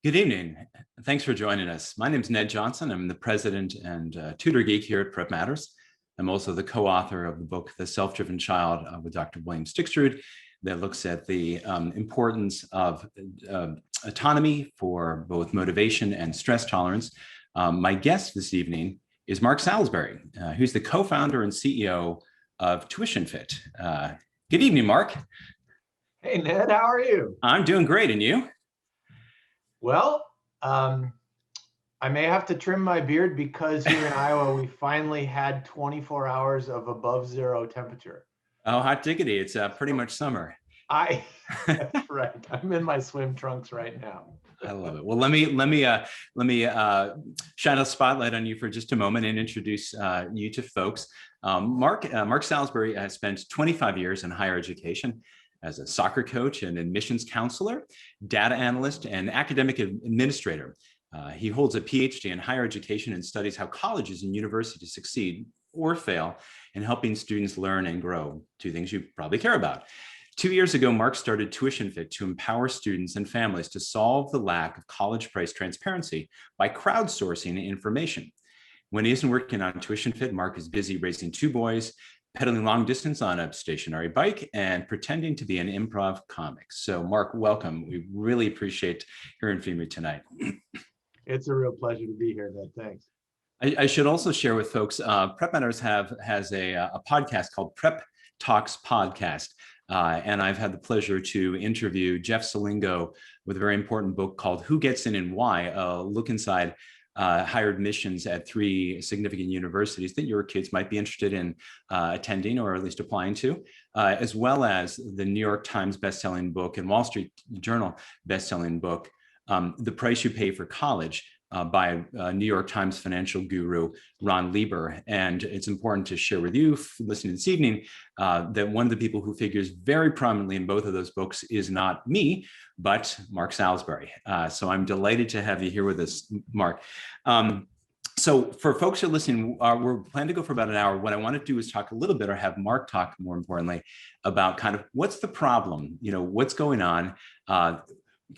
Good evening. Thanks for joining us. My name is Ned Johnson. I'm the president and tutor geek here at Prep Matters. I'm also the co-author of the book, The Self-Driven Child with Dr. William Stixrud, that looks at the importance of autonomy for both motivation and stress tolerance. My guest this evening is Mark Salisbury, who's the co-founder and CEO of TuitionFit. Good evening, Mark. Hey, Ned, how are you? I'm doing great, and you? Well, I may have to trim my beard because here in Iowa, we finally had 24 hours of above zero temperature. Oh, hot diggity. It's pretty much summer. That's right. I'm in my swim trunks right now. I love it. Well, let me shine a spotlight on you for just a moment and introduce you to folks. Mark Salisbury has spent 25 years in higher education as a soccer coach and admissions counselor, data analyst, and academic administrator. He holds a PhD in higher education and studies how colleges and universities succeed or fail in helping students learn and grow, two things you probably care about. 2 years ago, Mark started TuitionFit to empower students and families to solve the lack of college price transparency by crowdsourcing information. When he isn't working on TuitionFit, Mark is busy raising two boys, pedaling long distance on a stationary bike, and pretending to be an improv comic. So Mark, welcome. We really appreciate hearing from you tonight. It's a real pleasure to be here, Ned. Thanks. I should also share with folks, Prep Matters has a podcast called Prep Talks Podcast. And I've had the pleasure to interview Jeff Selingo with a very important book called Who Gets In and Why, a look inside higher admissions at three significant universities that your kids might be interested in attending or at least applying to, as well as the New York Times bestselling book and Wall Street Journal bestselling book, The Price You Pay for College, by New York Times financial guru, Ron Lieber. And it's important to share with you listening this evening that one of the people who figures very prominently in both of those books is not me, but Mark Salisbury. So I'm delighted to have you here with us, Mark. So for folks who are listening, we're planning to go for about an hour. What I want to do is talk a little bit, or have Mark talk more importantly, about kind of what's the problem, what's going on,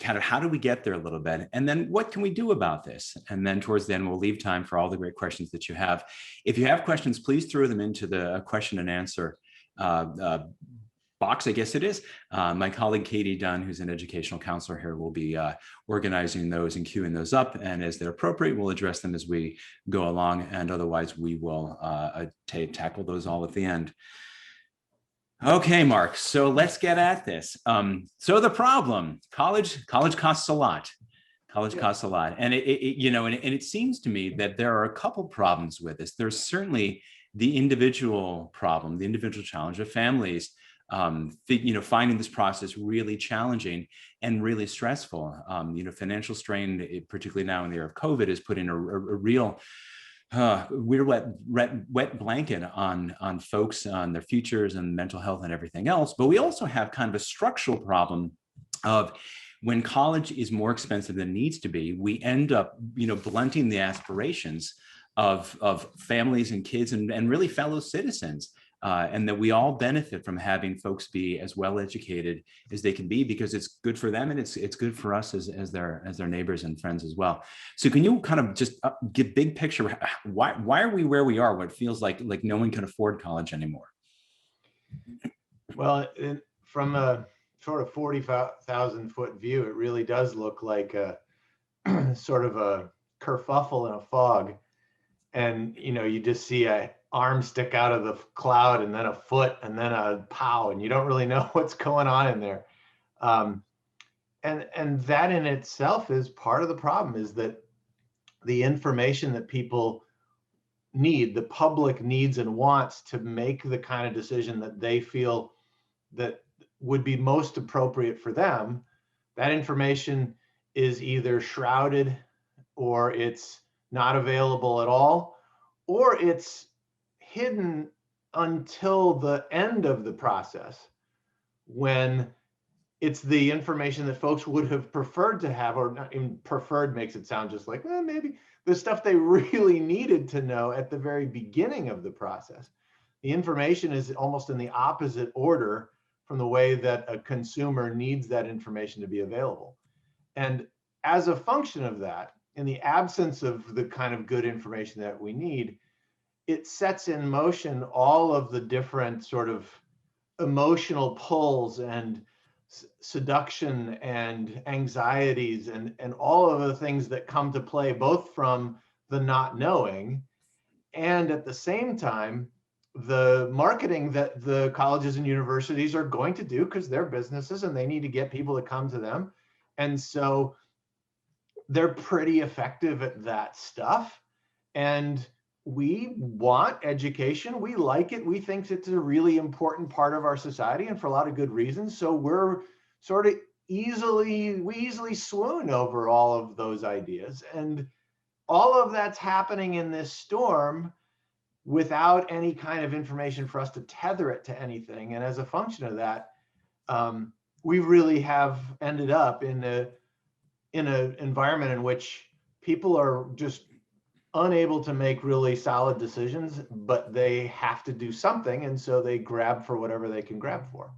kind of how do we get there a little bit, and then what can we do about this? And then towards the end, we'll leave time for all the great questions that you have. If you have questions, please throw them into the question and answer box, I guess it is. My colleague, Katie Dunn, who's an educational counselor here, will be organizing those and queuing those up. And as they're appropriate, we'll address them as we go along. And otherwise, we will tackle those all at the end. Okay, Mark, so let's get at this. So the problem, college costs a lot. College costs a lot. And it seems to me that there are a couple problems with this. There's certainly the individual problem, the individual challenge of families, finding this process really challenging and really stressful. Financial strain, particularly now in the era of COVID, is putting a real weird wet blanket on folks, on their futures and mental health and everything else. But we also have kind of a structural problem of when college is more expensive than it needs to be, we end up, blunting the aspirations of families and kids and really fellow citizens. And that we all benefit from having folks be as well educated as they can be, because it's good for them and it's good for us as their neighbors and friends as well. So can you kind of just give big picture, why are we where we are? What feels like no one can afford college anymore? Well, from a sort of 40,000 foot view, it really does look like a sort of a kerfuffle in a fog, and you just see a arm stick out of the cloud and then a foot and then a pow, and you don't really know what's going on in there. And that in itself is part of the problem, is that the information that people need, the public needs and wants to make the kind of decision that they feel that would be most appropriate for them, that information is either shrouded, or it's not available at all, or it's hidden until the end of the process, when it's the information that folks would have preferred to have, or not even preferred makes it sound just like, well, maybe the stuff they really needed to know at the very beginning of the process. The information is almost in the opposite order from the way that a consumer needs that information to be available. And as a function of that, in the absence of the kind of good information that we need, it sets in motion all of the different sort of emotional pulls and seduction and anxieties and all of the things that come to play, both from the not knowing and at the same time the marketing that the colleges and universities are going to do, because they're businesses and they need to get people to come to them. And so they're pretty effective at that stuff. And we want education. We like it. We think it's a really important part of our society, and for a lot of good reasons. So we're sort of we easily swoon over all of those ideas. And all of that's happening in this storm without any kind of information for us to tether it to anything. And as a function of that, we really have ended up in an environment in which people are just unable to make really solid decisions, but they have to do something. And so they grab for whatever they can grab for.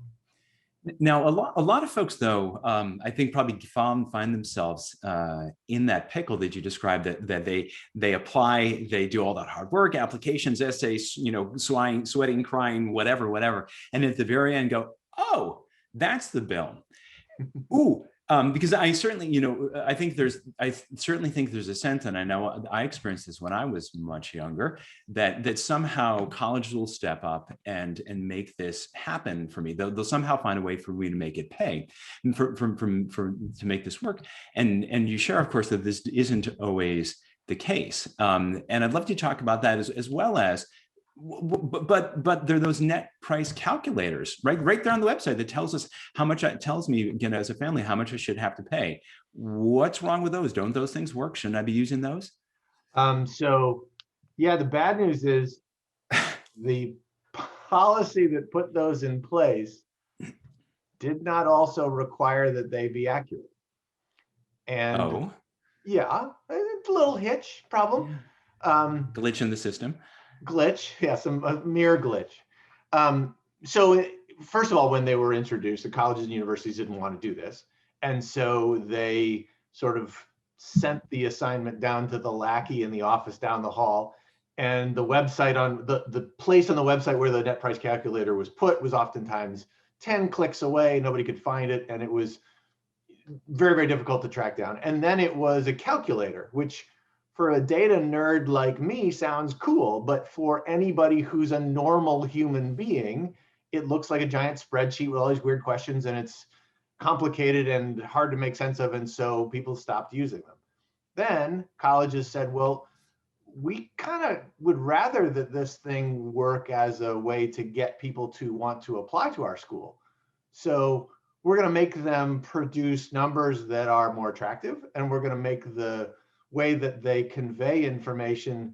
Now, a lot of folks, though, I think probably find themselves in that pickle that you described, that they apply, they do all that hard work, applications, essays, sweating, crying, whatever. And at the very end go, oh, that's the bill. Ooh. Because I certainly, I certainly think there's a sense, and I know I experienced this when I was much younger, that somehow colleges will step up and make this happen for me. They'll somehow find a way for me to make it pay, and to make this work. And you share, of course, that this isn't always the case. And I'd love to talk about that as well as. But there are those net price calculators right there on the website that tells us how much. It tells me, as a family, how much I should have to pay. What's wrong with those? Don't those things work? Shouldn't I be using those? So yeah, the bad news is the policy that put those in place did not also require that they be accurate. And yeah, it's a little hitch problem. Glitch in the system. Glitch, yes, a mere glitch. So first of all, when they were introduced, the colleges and universities didn't want to do this. And so they sort of sent the assignment down to the lackey in the office down the hall. And the website on the place on the website where the net price calculator was put was oftentimes 10 clicks away. Nobody could find it. And it was very, very difficult to track down. And then it was a calculator, which for a data nerd like me sounds cool, but for anybody who's a normal human being, it looks like a giant spreadsheet with all these weird questions, and it's complicated and hard to make sense of, and so people stopped using them. Then colleges said, well, we kind of would rather that this thing work as a way to get people to want to apply to our school. So we're going to make them produce numbers that are more attractive, and we're going to make the way that they convey information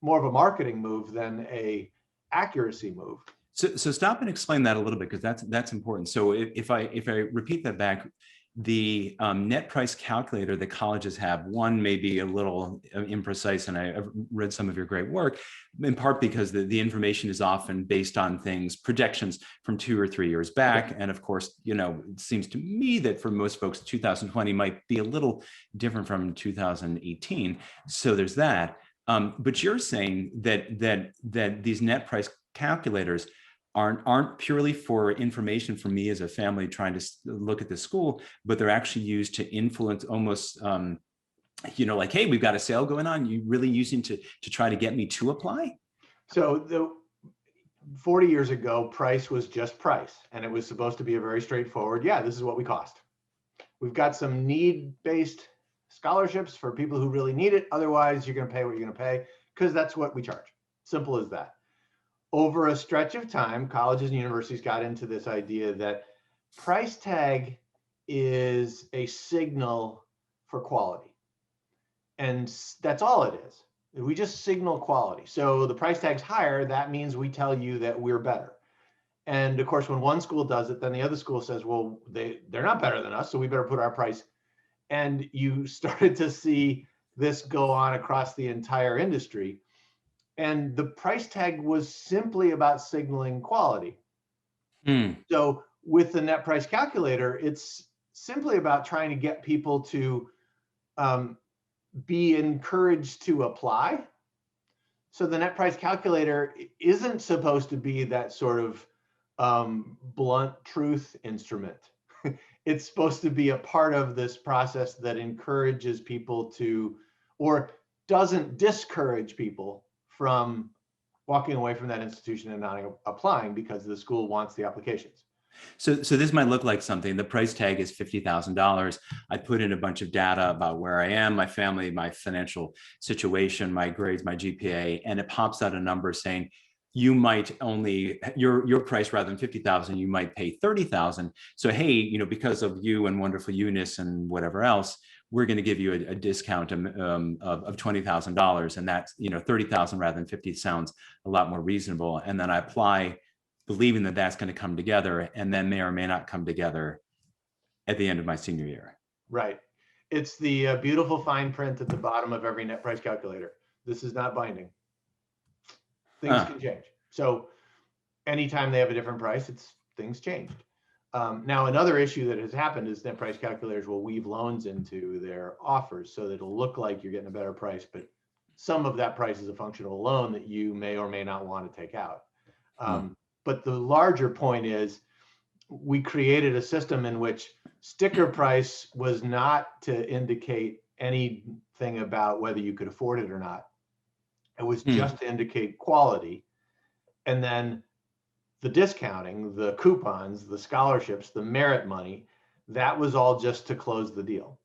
more of a marketing move than a accuracy move. So stop and explain that a little bit, because that's important. So if I repeat that back, the net price calculator that colleges have, one may be a little imprecise, and I've read some of your great work, in part because the information is often based on projections from 2 or 3 years back. And of course, it seems to me that for most folks, 2020 might be a little different from 2018. So there's that. But you're saying that these net price calculators aren't purely for information for me as a family trying to look at the school, but they're actually used to influence almost, like, hey, we've got a sale going on. You really using to try to get me to apply? So 40 years ago, price was just price, and it was supposed to be a very straightforward, yeah, this is what we cost. We've got some need-based scholarships for people who really need it. Otherwise, you're going to pay what you're going to pay, because that's what we charge. Simple as that. Over a stretch of time, colleges and universities got into this idea that price tag is a signal for quality. And that's all it is. We just signal quality. So the price tag's higher, that means we tell you that we're better. And of course, when one school does it, then the other school says, well, they're not better than us, so we better put our price. And you started to see this go on across the entire industry. And the price tag was simply about signaling quality. So with the net price calculator, it's simply about trying to get people to be encouraged to apply. So the net price calculator isn't supposed to be that sort of blunt truth instrument. It's supposed to be a part of this process that encourages people to, or doesn't discourage people from walking away from that institution and not applying because the school wants the applications. So this might look like something. The price tag is $50,000. I put in a bunch of data about where I am, my family, my financial situation, my grades, my GPA, and it pops out a number saying you might only your price rather than 50,000, you might pay 30,000. So hey, because of you and wonderful Eunice and whatever else, we're going to give you a discount of $20,000, and that's 30,000 rather than 50 sounds a lot more reasonable. And then I apply, believing that that's going to come together, and then may or may not come together at the end of my senior year. Right. It's the beautiful fine print at the bottom of every net price calculator. This is not binding. Things can change. So anytime they have a different price, things changed. Now, another issue that has happened is net price calculators will weave loans into their offers so that it'll look like you're getting a better price, but some of that price is a function of a loan that you may or may not want to take out. But the larger point is we created a system in which sticker price was not to indicate anything about whether you could afford it or not. It was just to indicate quality. And then the discounting, the coupons, the scholarships, the merit money, that was all just to close the deal.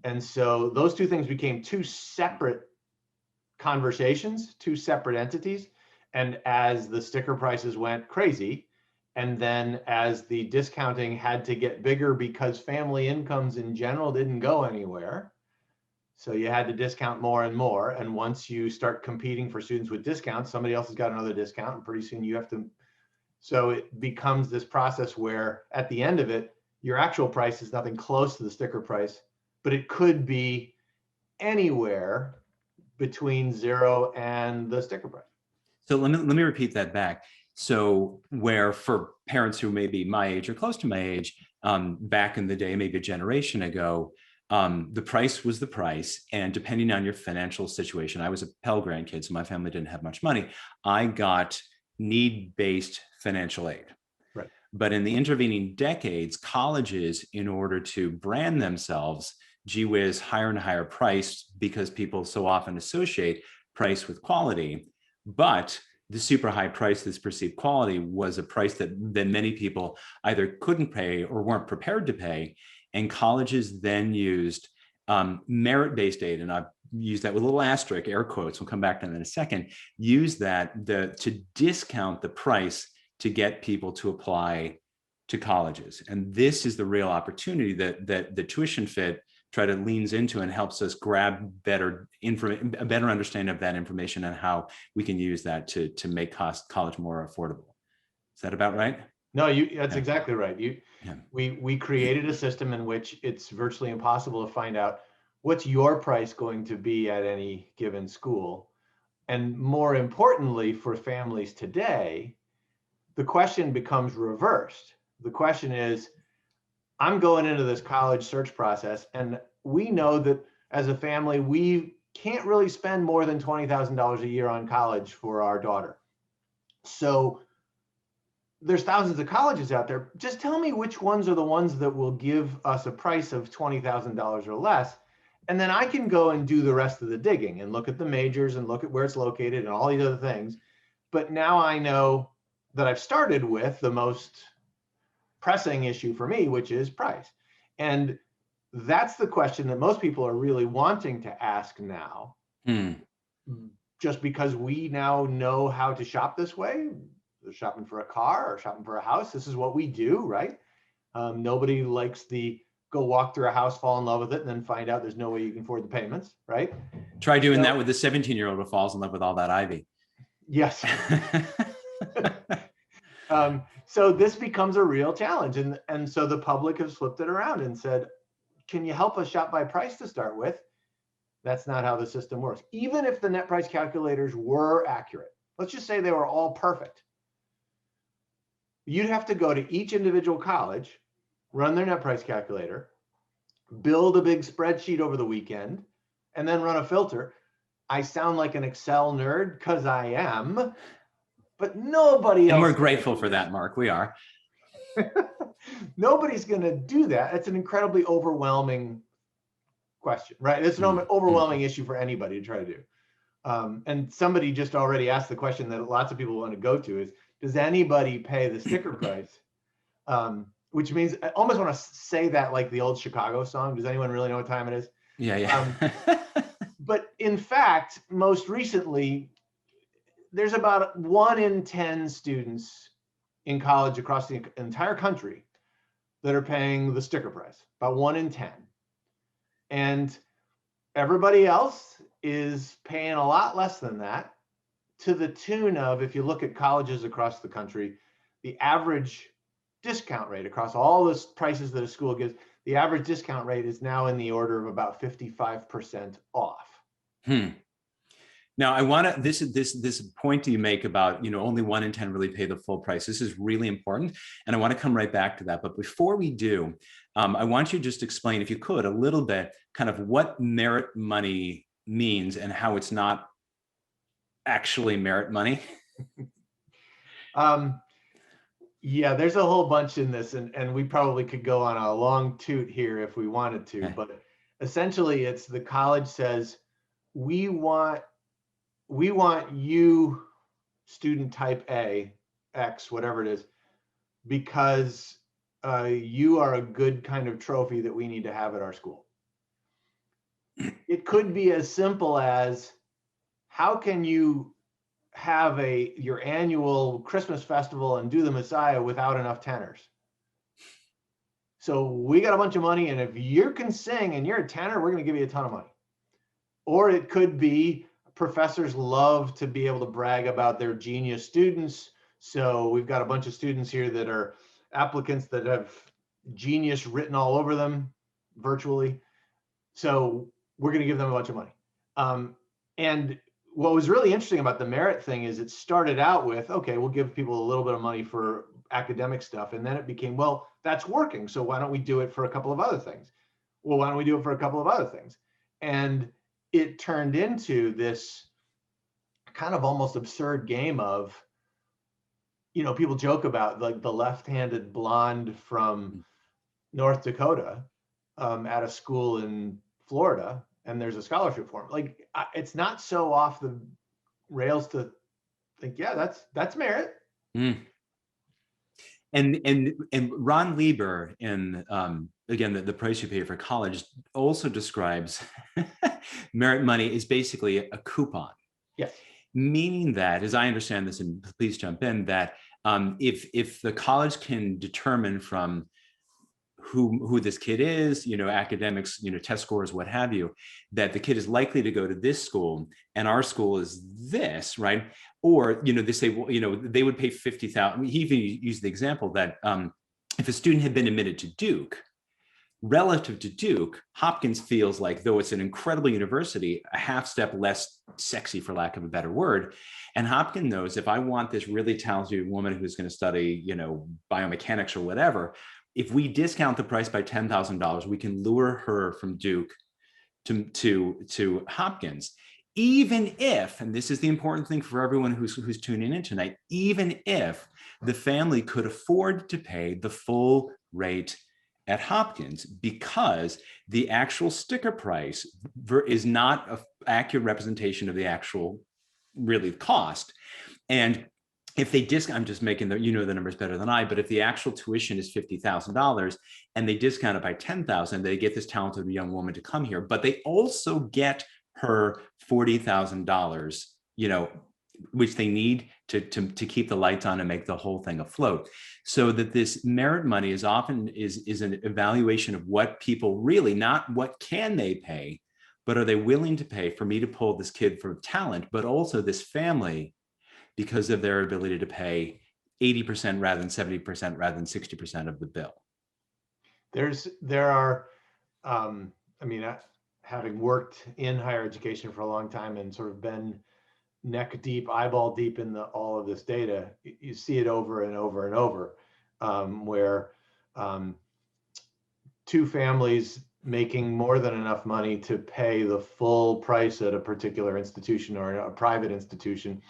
And so those two things became two separate conversations, two separate entities. And as the sticker prices went crazy, and then as the discounting had to get bigger because family incomes in general didn't go anywhere, so you had to discount more and more. And once you start competing for students with discounts, somebody else has got another discount, and pretty soon you have to. So it becomes this process where at the end of it, your actual price is nothing close to the sticker price, but it could be anywhere between 0 and the sticker price. So let me repeat that back. So where for parents who may be my age or close to my age, back in the day, maybe a generation ago, the price was the price. And depending on your financial situation, I was a Pell Grant kid, so my family didn't have much money. I got need-based financial aid. Right. But in the intervening decades, colleges, in order to brand themselves, gee whiz, higher and higher price, because people so often associate price with quality. But the super high price, this perceived quality, was a price that many people either couldn't pay or weren't prepared to pay. And colleges then used merit-based aid, and I've used that with a little asterisk, air quotes, we'll come back to that in a second, use that to discount the price to get people to apply to colleges. And this is the real opportunity that the TuitionFit leans into and helps us grab a better understanding of that information and how we can use that to make college more affordable. Is that about right? No, that's exactly right. We created a system in which it's virtually impossible to find out what's your price going to be at any given school. And more importantly, for families today, the question becomes reversed. The question is, I'm going into this college search process, and we know that as a family, we can't really spend more than $20,000 a year on college for our daughter. So there's thousands of colleges out there. Just tell me which ones are the ones that will give us a price of $20,000 or less. And then I can go and do the rest of the digging and look at the majors and look at where it's located and all these other things. But now I know that I've started with the most pressing issue for me, which is price. And that's the question that most people are really wanting to ask now. Just because we now know how to shop this way. They're shopping for a car or shopping for a house. This is what we do, right? Nobody likes the go walk through a house, fall in love with it, and then find out there's no way you can afford the payments, right? Try doing that with the 17-year-old who falls in love with all that ivy. Yes. So this becomes a real challenge. And so the public has flipped it around and said, can you help us shop by price to start with? That's not how the system works. Even if the net price calculators were accurate, let's just say they were all perfect. You'd have to go to each individual college, run their net price calculator, build a big spreadsheet over the weekend, and then run a filter. I sound like an Excel nerd because I am, but nobody else. And we're grateful for that, Mark. We are. Nobody's going to do that. It's an incredibly overwhelming question, right? It's an overwhelming issue for anybody to try to do. And somebody just already asked the question that lots of people want to go to is, does anybody pay the sticker price? Which means I almost want to say that like the old Chicago song. Does anyone really know what time it is? Yeah. But in fact, most recently, there's about 1 in 10 students in college across the entire country that are paying the sticker price, about 1 in 10. And everybody else is paying a lot less than that, to the tune of, if you look at colleges across the country, the average discount rate across all the prices that a school gives, the average discount rate is now in the order of about 55% off. Now, I want to, this point you make about, only 1 in 10 really pay the full price. This is really important. And I want to come right back to that. But before we do, I want you to just explain, if you could, a little bit kind of what merit money means and how it's not actually merit money. Yeah, there's a whole bunch in this, and we probably could go on a long toot here if we wanted to, Okay. but essentially it's the college says, we want you, student type A, X, whatever it is, because you are a good kind of trophy that we need to have at our school. It could be as simple as, how can you have your annual Christmas festival and do the Messiah without enough tenors? So we got a bunch of money, and if you can sing and you're a tenor, we're going to give you a ton of money. Or it could be, professors love to be able to brag about their genius students. So we've got a bunch of students here that are applicants that have genius written all over them virtually. So we're going to give them a bunch of money. And what was really interesting about the merit thing is it started out with, okay, we'll give people a little bit of money for academic stuff. And then it became, well, that's working. So why don't we do it for a couple of other things? Well, why don't we do it for a couple of other things? And it turned into this kind of almost absurd game of, people joke about like the left-handed blonde from North Dakota at a school in Florida, and there's a scholarship for him. Like, it's not so off the rails to think, yeah, that's merit. And Ron Lieber in again, the price you pay for college also describes merit money is basically a coupon. Yes. Meaning that, as I understand this, and please jump in, that if the college can determine from who this kid is, academics, test scores, what have you, that the kid is likely to go to this school and our school is this, right? Or, they say, well, they would pay $50,000. He even used the example that if a student had been admitted to Duke, relative to Duke, Hopkins feels like, though it's an incredible university, a half step less sexy, for lack of a better word. And Hopkins knows, if I want this really talented woman who's going to study, biomechanics or whatever, if we discount the price by $10,000, we can lure her from Duke to Hopkins. Even if, and this is the important thing for everyone who's tuning in tonight, even if the family could afford to pay the full rate at Hopkins, because the actual sticker price is not an accurate representation of the actual really cost. And if they discount, I'm just making the numbers better than I, but if the actual tuition is $50,000 and they discount it by $10,000, they get this talented young woman to come here, but they also get her $40,000, which they need to keep the lights on and make the whole thing afloat. So that this merit money is often is an evaluation of what people really, not what can they pay, but are they willing to pay for me to pull this kid for talent, but also this family, because of their ability to pay 80% rather than 70% rather than 60% of the bill. There are, having worked in higher education for a long time and sort of been neck deep, eyeball deep in all of this data, you see it over and over and over, where two families making more than enough money to pay the full price at a particular institution or a private institution.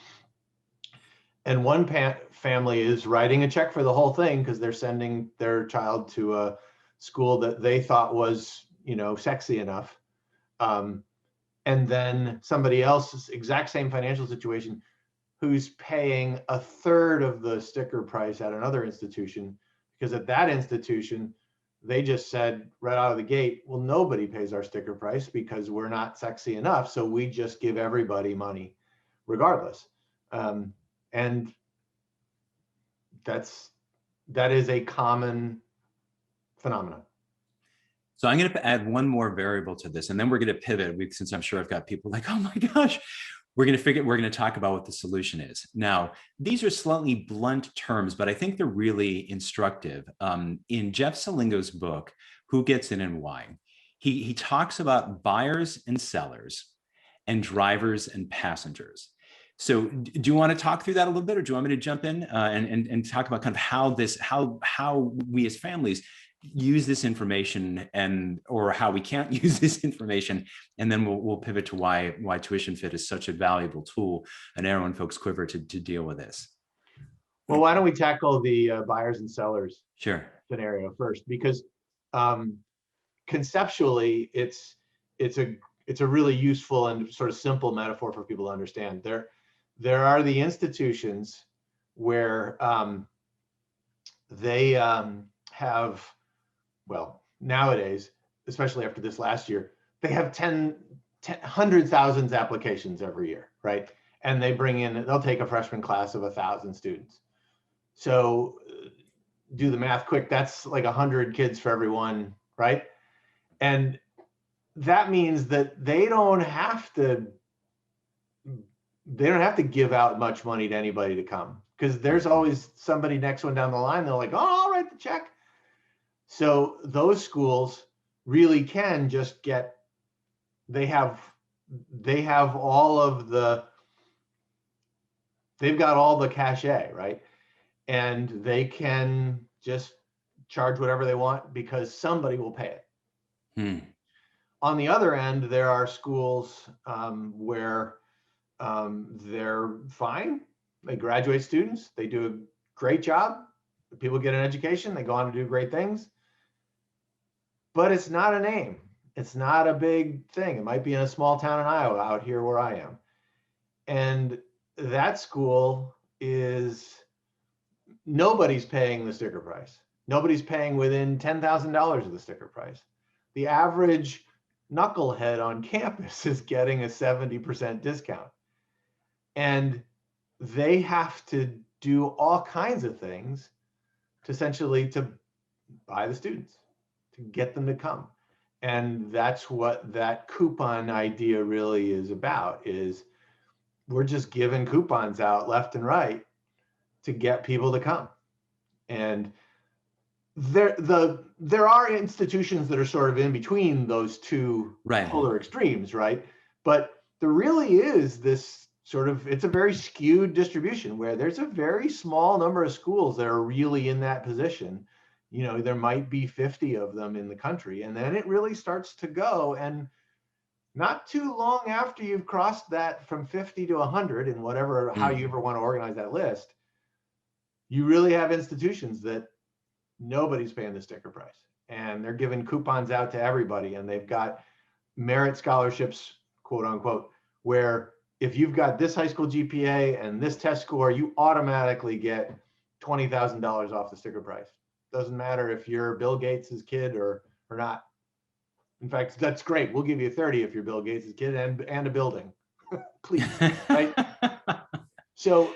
And one family is writing a check for the whole thing because they're sending their child to a school that they thought was, sexy enough. And then somebody else's exact same financial situation who's paying a third of the sticker price at another institution, because at that institution, they just said right out of the gate, well, nobody pays our sticker price because we're not sexy enough. So we just give everybody money regardless. And that is a common phenomenon. So I'm going to add one more variable to this, and then we're going to pivot, since I'm sure I've got people like, oh my gosh, we're going to talk about what the solution is. Now, these are slightly blunt terms, but I think they're really instructive. In Jeff Selingo's book, Who Gets In and Why, he talks about buyers and sellers and drivers and passengers. So do you want to talk through that a little bit, or do you want me to jump in and talk about kind of how we as families use this information, or how we can't use this information, and then we'll pivot to why TuitionFit is such a valuable tool, an arrow in folks' quiver to deal with this. Well, why don't we tackle the buyers and sellers scenario first? Because conceptually, it's a really useful and sort of simple metaphor for people to understand. There are the institutions where they have, well, nowadays, especially after this last year, they have 100,000 applications every year, right? And they'll take a freshman class of 1,000 students. So do the math quick, that's like 100 kids for everyone, right? And that means that they don't have to give out much money to anybody to come, because there's always somebody next one down the line. They're like, oh, I'll write the check. So those schools really can just they've got all the cachet, right? And they can just charge whatever they want because somebody will pay it. On the other end, there are schools where they're fine. They graduate students. They do a great job. People get an education. They go on to do great things. But it's not a name. It's not a big thing. It might be in a small town in Iowa, out here where I am. And that school nobody's paying the sticker price. Nobody's paying within $10,000 of the sticker price. The average knucklehead on campus is getting a 70% discount. And they have to do all kinds of things to buy the students, to get them to come. And that's what that coupon idea really is about, is we're just giving coupons out left and right to get people to come. And there are institutions that are sort of in between those two polar extremes, right? But there really is this it's a very skewed distribution where there's a very small number of schools that are really in that position. There might be 50 of them in the country, and then it really starts to go. And not too long after you've crossed that from 50 to 100 and how you ever want to organize that list, you really have institutions that nobody's paying the sticker price, and they're giving coupons out to everybody. And they've got merit scholarships, quote unquote, where if you've got this high school GPA and this test score, you automatically get $20,000 off the sticker price. Doesn't matter if you're Bill Gates' kid or not. In fact, that's great. We'll give you 30 if you're Bill Gates' kid and a building, please, right? So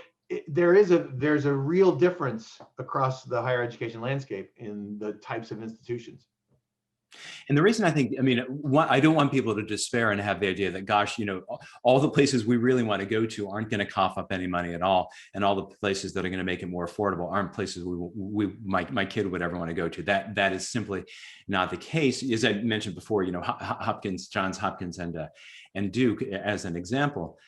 there's a real difference across the higher education landscape in the types of institutions. And the reason I don't want people to despair and have the idea that, gosh, all the places we really want to go to aren't going to cough up any money at all. And all the places that are going to make it more affordable aren't places my kid would ever want to go to. That is simply not the case. As I mentioned before, Johns Hopkins and Duke as an example.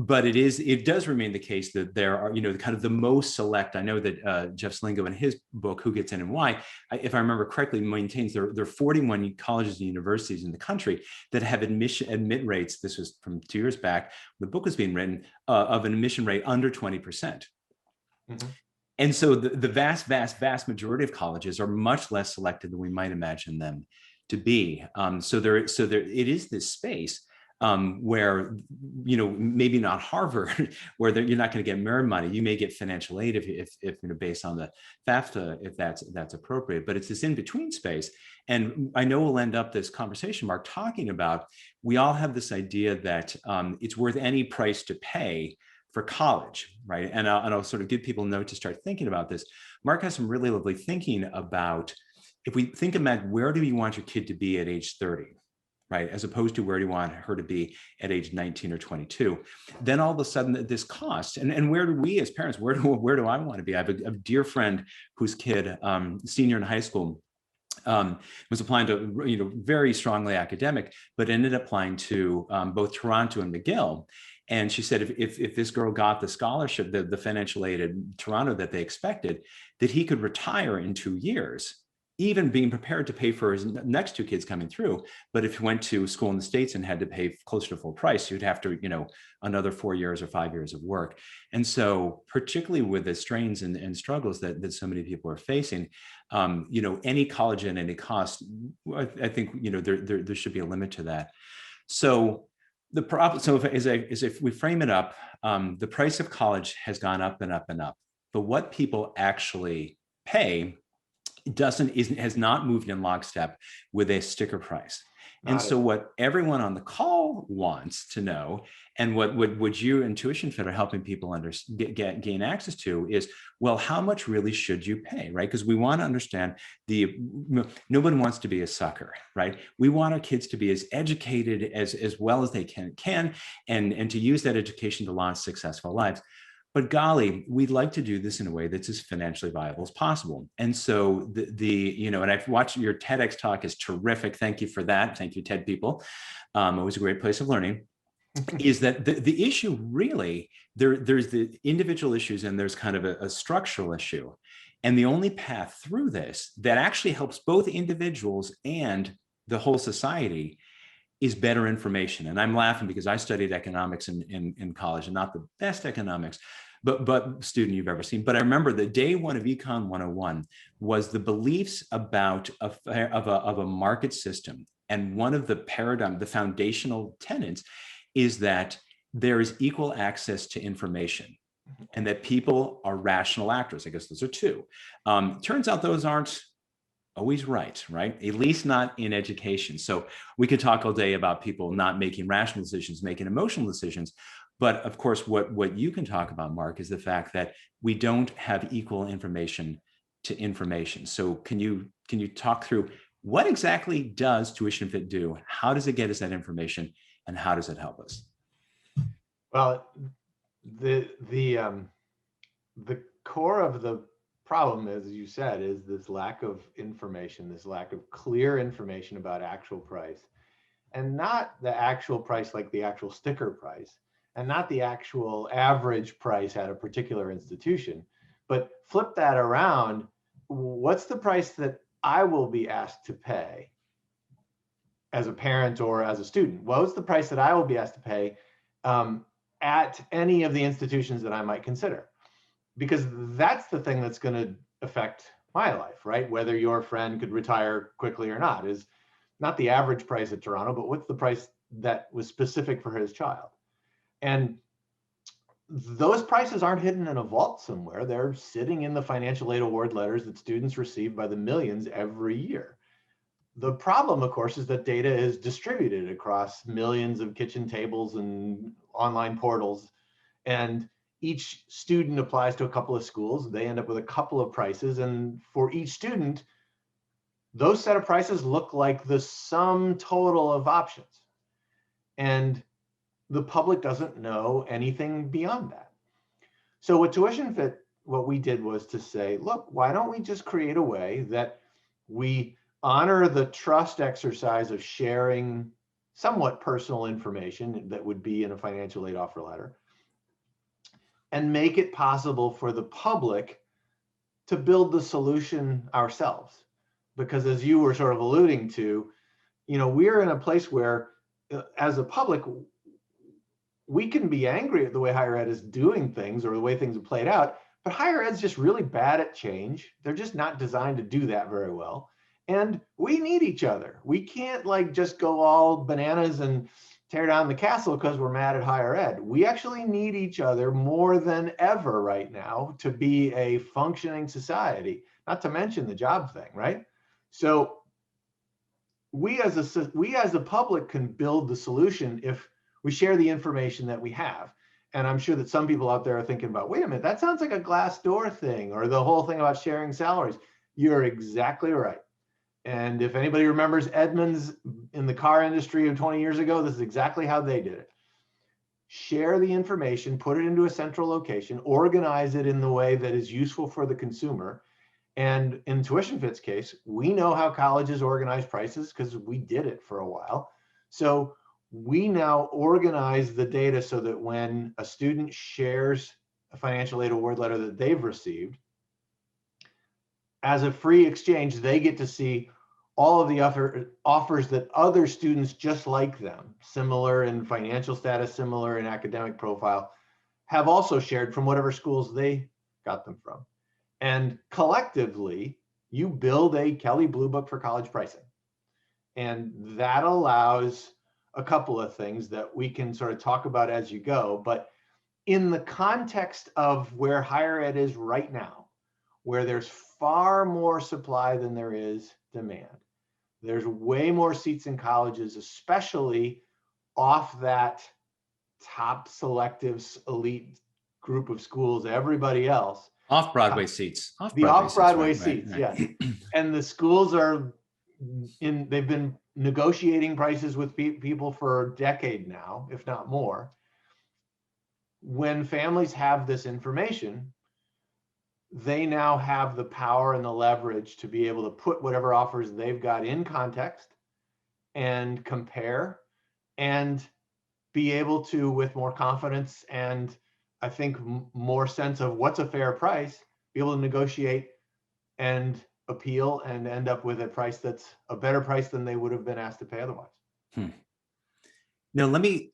but it does remain the case that there are, kind of the most select. I know that Jeff Selingo in his book, Who Gets In and Why, if I remember correctly, maintains there are 41 colleges and universities in the country that have admit rates. This was from 2 years back. The book was being written of an admission rate under 20%. Mm-hmm. And so the vast majority of colleges are much less selected than we might imagine them to be. So it is this space where, maybe not Harvard, where you're not going to get merit money. You may get financial aid if based on the FAFSA, if that's appropriate. But it's this in between space. And I know we'll end up this conversation, Mark, talking about, we all have this idea that it's worth any price to pay for college, right? And I'll sort of give people a note to start thinking about this. Mark has some really lovely thinking about, if we think about where do you want your kid to be at age 30, right? As opposed to where do you want her to be at age 19 or 22? Then all of a sudden this cost, and where do we as parents, where do I want to be? I have a dear friend whose kid, senior in high school, was applying to, very strongly academic, but ended up applying to both Toronto and McGill. And she said, if this girl got the scholarship, the financial aid at Toronto that they expected, that he could retire in 2 years, even being prepared to pay for his next 2 kids coming through. But if he went to school in the States and had to pay closer to full price, you'd have to, another 4 years or 5 years of work. And so particularly with the strains and struggles that so many people are facing, any college at any cost, I think, there should be a limit to that. So the problem, so if we frame it up, the price of college has gone up and up and up, but what people actually pay has not moved in lockstep with a sticker price. And so what everyone on the call wants to know, and what you and TuitionFit are helping people gain access to, is, well, how much really should you pay, right? Because we want to understand nobody wants to be a sucker, right? We want our kids to be as educated as well as they can, and to use that education to launch successful lives. But golly, we'd like to do this in a way that's as financially viable as possible. And so and I've watched your TEDx talk, is terrific. Thank you for that. Thank you, TED people. Always a great place of learning. Is that the issue really, there's the individual issues and there's kind of a structural issue. And the only path through this that actually helps both individuals and the whole society is better information. And I'm laughing because I studied economics in college, and not the best economics, but student you've ever seen. But I remember the day one of Econ 101 was the beliefs about a market system. And one of the foundational tenets is that there is equal access to information, and that people are rational actors. I guess those are two. Turns out those aren't always right? At least not in education. So we could talk all day about people not making rational decisions, making emotional decisions. But of course, what you can talk about, Mark, is the fact that we don't have equal information to information. So can you talk through what exactly does TuitionFit do? How does it get us that information, and how does it help us? Well, the core of the problem, as you said, is this lack of information, this lack of clear information about actual price, and not the actual price like the actual sticker price, and not the actual average price at a particular institution, but flip that around. What's the price that I will be asked to pay as a parent or as a student? What's the price that I will be asked to pay at any of the institutions that I might consider? Because that's the thing that's going to affect my life, right? Whether your friend could retire quickly or not is not the average price at Toronto, but what's the price that was specific for his child? And those prices aren't hidden in a vault somewhere. They're sitting in the financial aid award letters that students receive by the millions every year. The problem, of course, is that data is distributed across millions of kitchen tables and online portals, and each student applies to a couple of schools. They end up with a couple of prices, and for each student, those set of prices look like the sum total of options. And the public doesn't know anything beyond that. So with TuitionFit, what we did was to say, look, why don't we just create a way that we honor the trust exercise of sharing somewhat personal information that would be in a financial aid offer letter, and make it possible for the public to build the solution ourselves. Because as you were sort of alluding to, we're in a place where as a public, we can be angry at the way higher ed is doing things or the way things have played out, but higher ed's just really bad at change. They're just not designed to do that very well. And we need each other. We can't like just go all bananas and tear down the castle because we're mad at higher ed. We actually need each other more than ever right now to be a functioning society, not to mention the job thing, right? So we as a public can build the solution if we share the information that we have. And I'm sure that some people out there are thinking about, wait a minute, that sounds like a Glassdoor thing, or the whole thing about sharing salaries. You're exactly right. And if anybody remembers Edmunds in the car industry of 20 years ago, this is exactly how they did it. Share the information, put it into a central location, organize it in the way that is useful for the consumer. And in TuitionFit's case, we know how colleges organize prices because we did it for a while. So we now organize the data so that when a student shares a financial aid award letter that they've received, as a free exchange, they get to see all of the offers that other students just like them, similar in financial status, similar in academic profile, have also shared from whatever schools they got them from. And collectively, you build a Kelley Blue Book for college pricing. And that allows a couple of things that we can sort of talk about as you go. But in the context of where higher ed is right now, where there's far more supply than there is demand, there's way more seats in colleges, especially off that top selective elite group of schools, everybody else. Off-Broadway seats. The off-Broadway seats, right. Yes. And the schools they've been negotiating prices with people for a decade now, if not more. When families have this information, they now have the power and the leverage to be able to put whatever offers they've got in context and compare and be able to, with more confidence and I think more sense of what's a fair price, be able to negotiate and appeal and end up with a price that's a better price than they would have been asked to pay otherwise. Now, let me,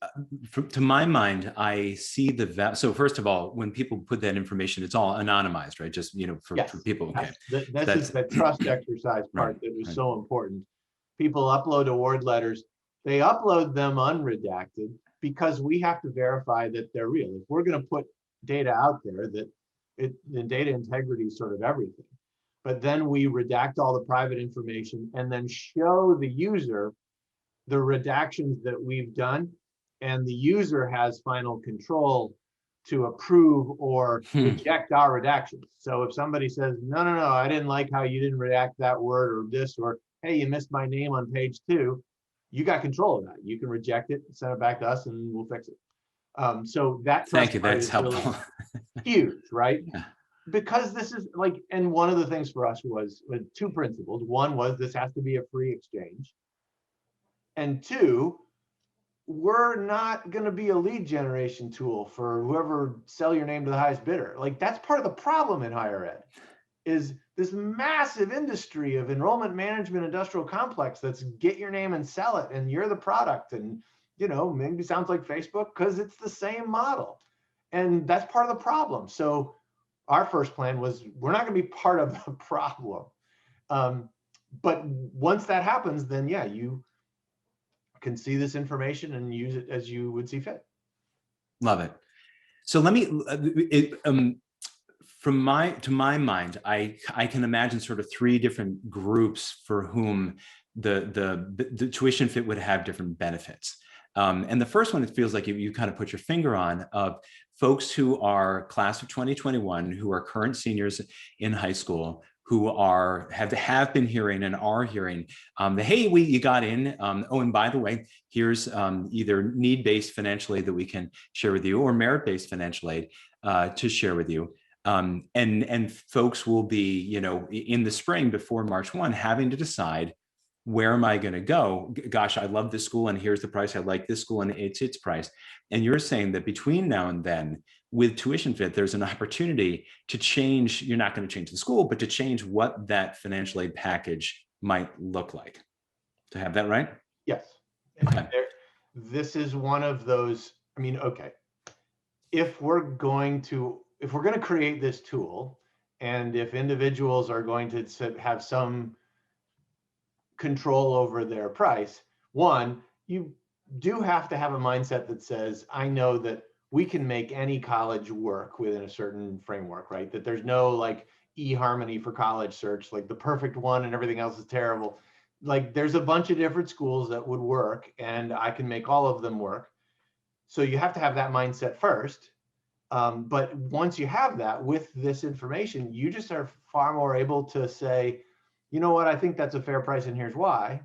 to my mind, I see so first of all, when people put that information, it's all anonymized, right? Just, for people. Okay. Yes. This is the trust exercise part that was so important. People upload award letters. They upload them unredacted because we have to verify that they're real. If we're going to put data out there, the data integrity is sort of everything. But then we redact all the private information and then show the user the redactions that we've done, and the user has final control to approve or reject our redactions. So if somebody says, no, I didn't like how you didn't redact that word or this, or hey, you missed my name on page 2, you got control of that. You can reject it, send it back to us, and we'll fix it. So that thank you, that's helpful. Really huge, right? Yeah. Because this is like, and one of the things for us was 2 principles. One was this has to be a free exchange. And 2, we're not going to be a lead generation tool for whoever sell your name to the highest bidder. Like that's part of the problem in higher ed is this massive industry of enrollment management industrial complex that's get your name and sell it and you're the product. And, maybe sounds like Facebook because it's the same model. And that's part of the problem. So our first plan was we're not going to be part of the problem. But once that happens, then yeah, you can see this information and use it as you would see fit. Love it. So let me, to my mind, I can imagine sort of 3 different groups for whom the TuitionFit would have different benefits. And the first one, it feels like you kind of put your finger on, of folks who are class of 2021, who are current seniors in high school, who have been hearing and are hearing hey, you got in. Oh, and by the way, here's either need-based financial aid that we can share with you or merit-based financial aid to share with you. And folks will be, in the spring before March 1, having to decide, where am I going to go? Gosh, I love this school and here's the price. I like this school and it's its price. And you're saying that between now and then, with TuitionFit, there's an opportunity to change. You're not going to change the school, but to change what that financial aid package might look like. To have that right? Yes. Okay. This is one of those, I mean, okay, if we're going to create this tool, and if individuals are going to have some control over their price, one, you do have to have a mindset that says, I know that we can make any college work within a certain framework, right? That there's no like eHarmony for college search, like the perfect one and everything else is terrible. Like there's a bunch of different schools that would work and I can make all of them work. So you have to have that mindset first. But once you have that with this information, you just are far more able to say, you know what, I think that's a fair price and here's why.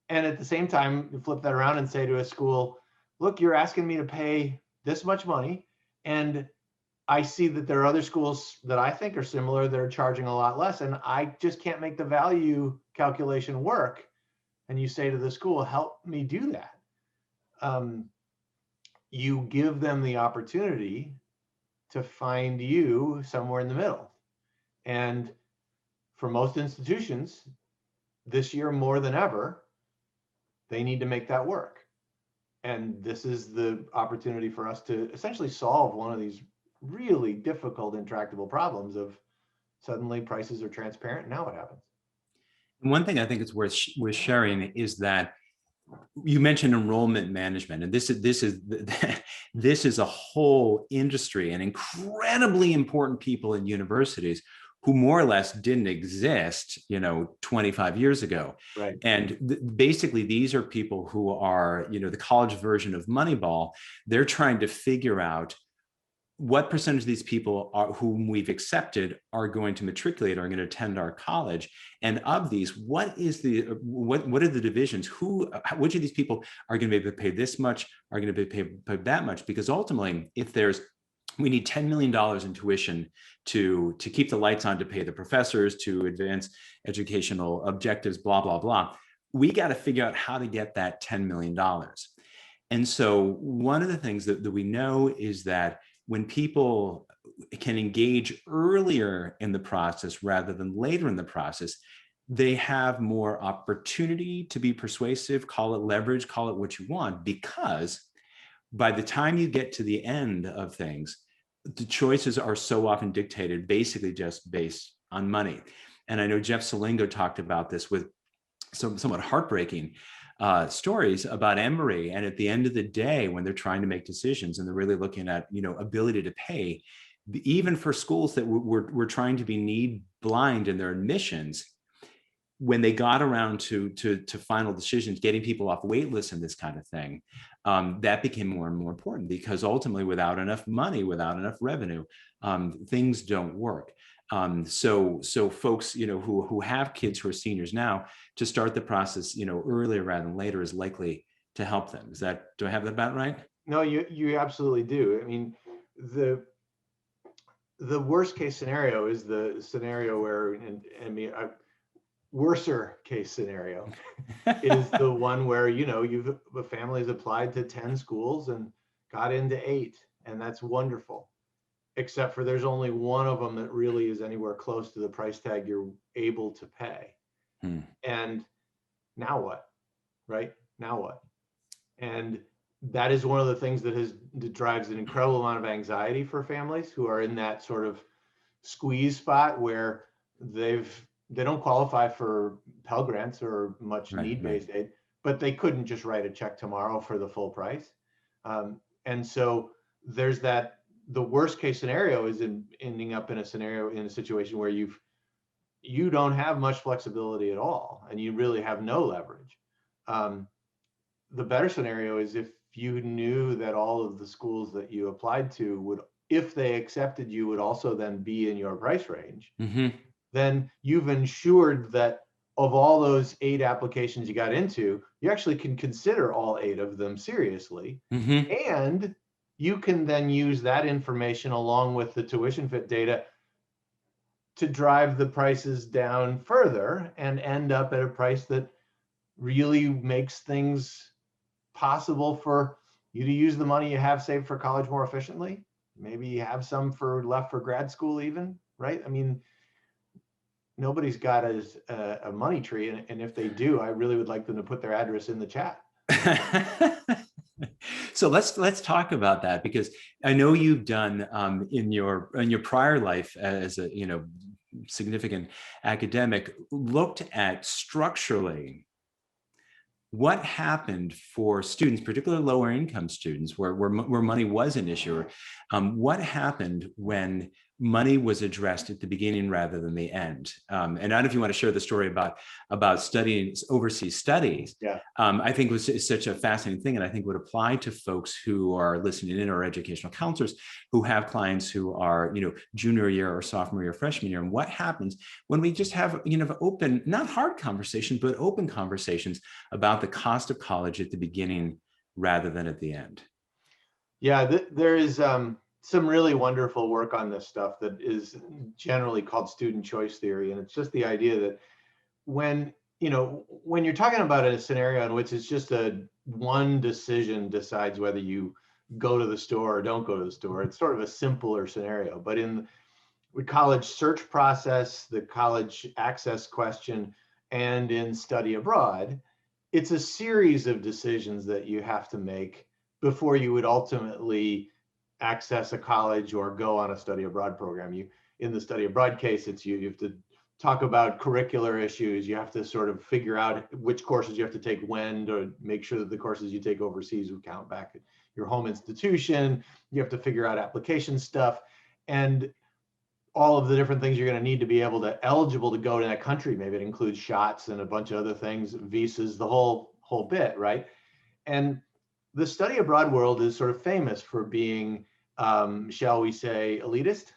And at the same time, you flip that around and say to a school, look, you're asking me to pay this much money. And I see that there are other schools that I think are similar that are charging a lot less. And I just can't make the value calculation work. And you say to the school, help me do that. You give them the opportunity to find you somewhere in the middle. And for most institutions, this year more than ever, they need to make that work. And this is the opportunity for us to essentially solve one of these really difficult, intractable problems of suddenly prices are transparent. Now what happens? One thing I think it's worth sharing is that you mentioned enrollment management, and this is a whole industry and incredibly important people in universities who more or less didn't exist, 25 years ago. Right. And basically, these are people who are, the college version of Moneyball. They're trying to figure out what percentage of these people are whom we've accepted are going to matriculate, are going to attend our college, and of these, what are the divisions? Which of these people are going to be able to pay this much, are going to be able to pay that much? Because ultimately, if we need $10 million in tuition to keep the lights on, to pay the professors, to advance educational objectives, blah blah blah. We got to figure out how to get that $10 million. And so, one of the things that we know is that when people can engage earlier in the process rather than later in the process, they have more opportunity to be persuasive, call it leverage, call it what you want, because by the time you get to the end of things, the choices are so often dictated basically just based on money. And I know Jeff Selingo talked about this with some somewhat heartbreaking stories about Emory. And at the end of the day, when they're trying to make decisions and they're really looking at, ability to pay, even for schools that were trying to be need blind in their admissions, when they got around to final decisions, getting people off wait lists and this kind of thing, that became more and more important, because ultimately, without enough money, without enough revenue, things don't work. So folks, who have kids who are seniors now, to start the process, earlier rather than later is likely to help them. Do I have that about right? No, you absolutely do. I mean, the worst case scenario is the scenario where, worser case scenario is the one where, the family's applied to 10 schools and got into 8, and that's wonderful. Except for there's only one of them that really is anywhere close to the price tag you're able to pay. And now what, right? Now what? And that is one of the things that drives an incredible amount of anxiety for families who are in that sort of squeeze spot where they don't qualify for Pell Grants or much need-based aid, but they couldn't just write a check tomorrow for the full price. And so there's that. The worst case scenario is ending up in a situation where you don't have much flexibility at all, and you really have no leverage. The better scenario is if you knew that all of the schools that you applied to would, if they accepted you, would also then be in your price range. Then you've ensured that of all those 8 applications you got into, you actually can consider all 8 of them seriously. And you can then use that information along with the TuitionFit data to drive the prices down further and end up at a price that really makes things possible for you to use the money you have saved for college more efficiently. maybe have some for left for grad school even, right? I mean, nobody's got a money tree, and if they do, I really would like them to put their address in the chat. So let's talk about that, because I know you've done in your prior life as a significant academic, looked at structurally what happened for students, particularly lower income students, where money was an issue. What happened when money was addressed at the beginning rather than the end? And I don't know if you want to share the story about studying overseas studies. Yeah. I think was such a fascinating thing, and I think would apply to folks who are listening in, or educational counselors who have clients who are junior year or sophomore year, freshman year, and what happens when we just have open, not hard conversation, but open conversations about the cost of college at the beginning rather than at the end. Yeah, there is some really wonderful work on this stuff that is generally called student choice theory. And it's just the idea that when you're talking about a scenario in which it's just one decision decides whether you go to the store or don't go to the store, it's sort of a simpler scenario. But in the college search process, the college access question, and in study abroad, it's a series of decisions that you have to make before you would ultimately access a college or go on a study abroad program. In the study abroad case, it's you have to talk about curricular issues. You have to sort of figure out which courses you have to take when, to make sure that the courses you take overseas would count back at your home institution. You have to figure out application stuff and all of the different things you're going to need to be eligible to go to that country. Maybe it includes shots and a bunch of other things, visas, the whole bit, right? And the study abroad world is sort of famous for being, shall we say, elitist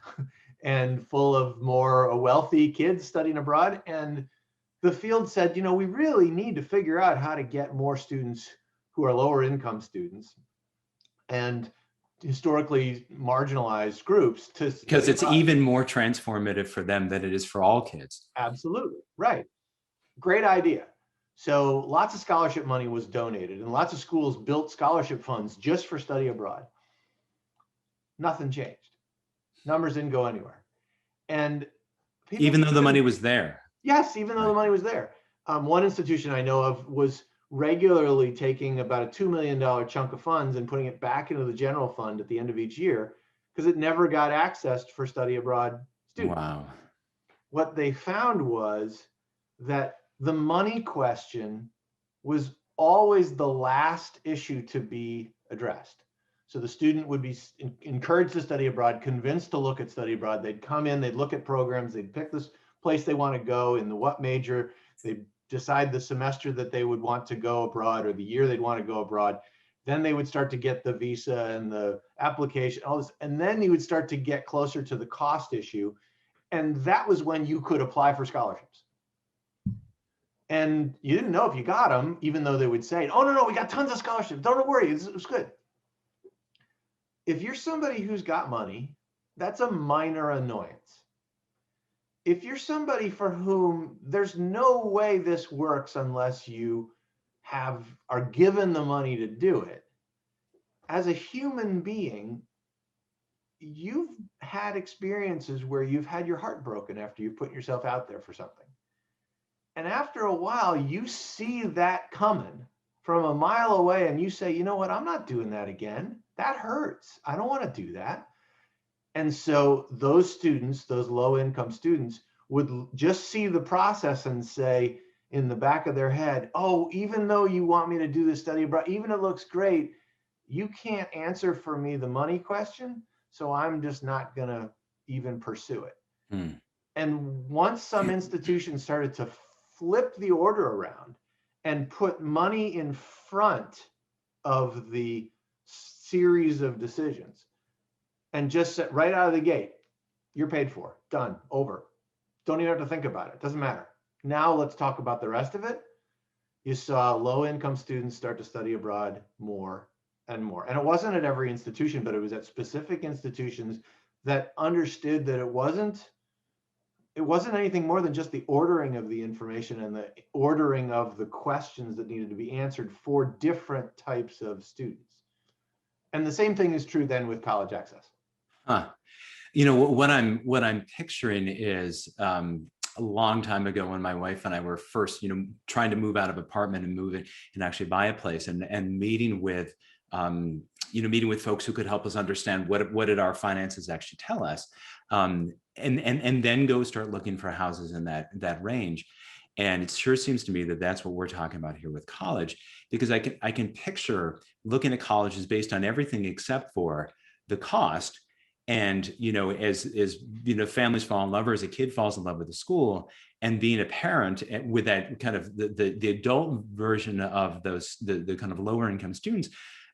and full of more wealthy kids studying abroad. And the field said, we really need to figure out how to get more students who are lower income students and historically marginalized groups to, because it's even more transformative for them than it is for all kids. Absolutely, right. Great idea. So lots of scholarship money was donated and lots of schools built scholarship funds just for study abroad. Nothing changed. Numbers didn't go anywhere. And even though the money was there. Yes, even though the money was there. One institution I know of was regularly taking about a $2 million chunk of funds and putting it back into the general fund at the end of each year because it never got accessed for study abroad students. Wow. What they found was that the money question was always the last issue to be addressed. So the student would be encouraged to study abroad, convinced to look at study abroad. They'd come in, they'd look at programs, they'd pick this place they want to go in the what major, they'd decide the semester that they would want to go abroad or the year they'd want to go abroad. Then they would start to get the visa and the application, all this, and then you would start to get closer to the cost issue. And that was when you could apply for scholarships. And you didn't know if you got them, even though they would say, oh, no, we got tons of scholarships. Don't worry, it's good. If you're somebody who's got money, that's a minor annoyance. If you're somebody for whom there's no way this works unless you are given the money to do it, as a human being, you've had experiences where you've had your heart broken after you put yourself out there for something. And after a while, you see that coming from a mile away and you say, you know what, I'm not doing that again. That hurts. I don't want to do that. And so those students, those low income students, would just see the process and say in the back of their head, oh, even though you want me to do this study abroad, even it looks great, you can't answer for me the money question. So I'm just not going to even pursue it. Mm. And once some institutions started to flip the order around and put money in front of the series of decisions, and just said right out of the gate, you're paid for, done, over. Don't even have to think about it. Doesn't matter. Now let's talk about the rest of it. You saw low income students start to study abroad more and more. And it wasn't at every institution, but it was at specific institutions that understood that it wasn't anything more than just the ordering of the information and the ordering of the questions that needed to be answered for different types of students. And the same thing is true then with college access. Huh. What I'm picturing is a long time ago when my wife and I were first, trying to move out of apartment and move in and actually buy a place, and um, meeting with folks who could help us understand what did our finances actually tell us, and then go start looking for houses in that range. And it sure seems to me that that's what we're talking about here with college, because I can picture looking at colleges based on everything except for the cost. And families fall in love, or as a kid falls in love with the school, and being a parent with that kind of the adult version of the kind of lower income students,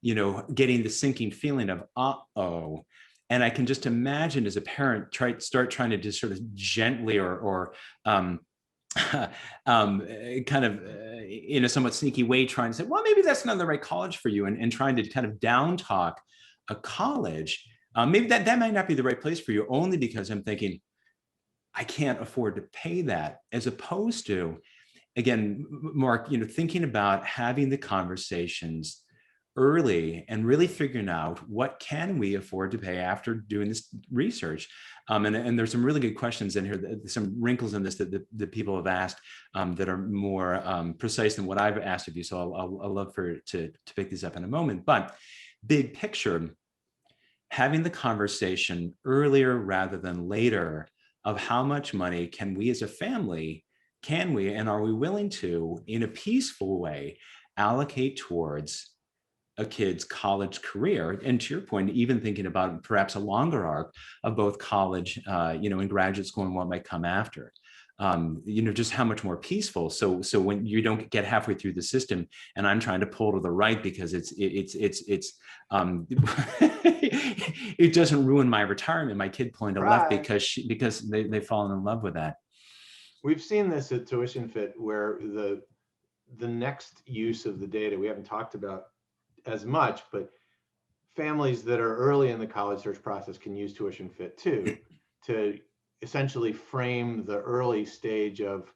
getting the sinking feeling of uh-oh. And I can just imagine as a parent start trying to just sort of gently or kind of in a somewhat sneaky way trying to say, well, maybe that's not the right college for you, and trying to kind of down talk a college. Maybe that might not be the right place for you, only because I'm thinking I can't afford to pay that, as opposed to, again, Mark, thinking about having the conversations early and really figuring out what can we afford to pay after doing this research. And there's some really good questions in here, some wrinkles in this that people have asked that are more precise than what I've asked of you. So I'll love to pick these up in a moment. But big picture, having the conversation earlier rather than later of how much money can we as a family, can we, and are we willing to, in a peaceful way, allocate towards a kid's college career. And to your point, even thinking about perhaps a longer arc of both college, and graduate school, and what might come after. Just how much more peaceful. So when you don't get halfway through the system and I'm trying to pull to the right because it's it doesn't ruin my retirement, my kid pulling to left Right. because they've fallen in love with that. We've seen this at TuitionFit, where the next use of the data we haven't talked about as much, but families that are early in the college search process can use TuitionFit too, to essentially frame the early stage of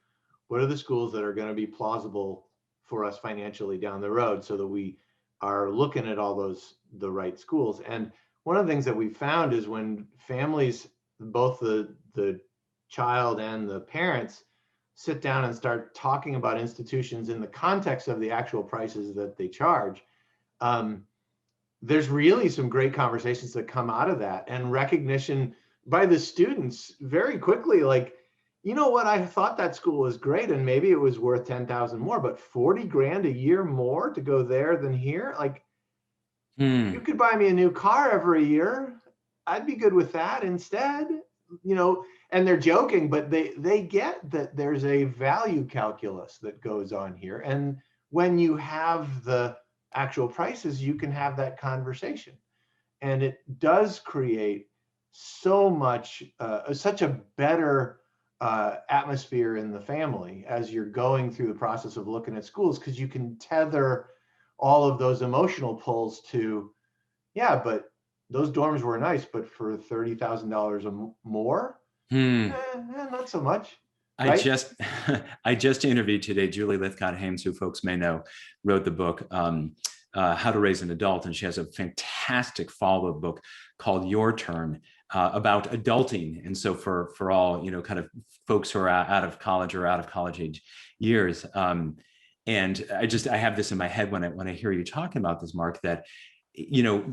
what are the schools that are going to be plausible for us financially down the road, so that we are looking at all the right schools. And one of the things that we found is when families, both the child and the parents, sit down and start talking about institutions in the context of the actual prices that they charge, there's really some great conversations that come out of that, and recognition by the students very quickly, like, you know what, I thought that school was great and maybe it was worth 10,000 more, but 40 grand a year more to go there than here, like, you could buy me a new car every year, I'd be good with that instead. And they're joking, but they get that there's a value calculus that goes on here, and when you have the actual prices, you can have that conversation, and it does create such a better atmosphere in the family as you're going through the process of looking at schools, because you can tether all of those emotional pulls to, yeah, but those dorms were nice, but for $30,000 more, Hmm. not so much, I right? just I just interviewed today Julie Lithcott-Hames, who folks may know, wrote the book How to Raise an Adult, and she has a fantastic follow-up book called Your Turn about adulting. And so for all kind of folks who are out of college or out of college age years, and I have this in my head when I hear you talking about this, Mark, that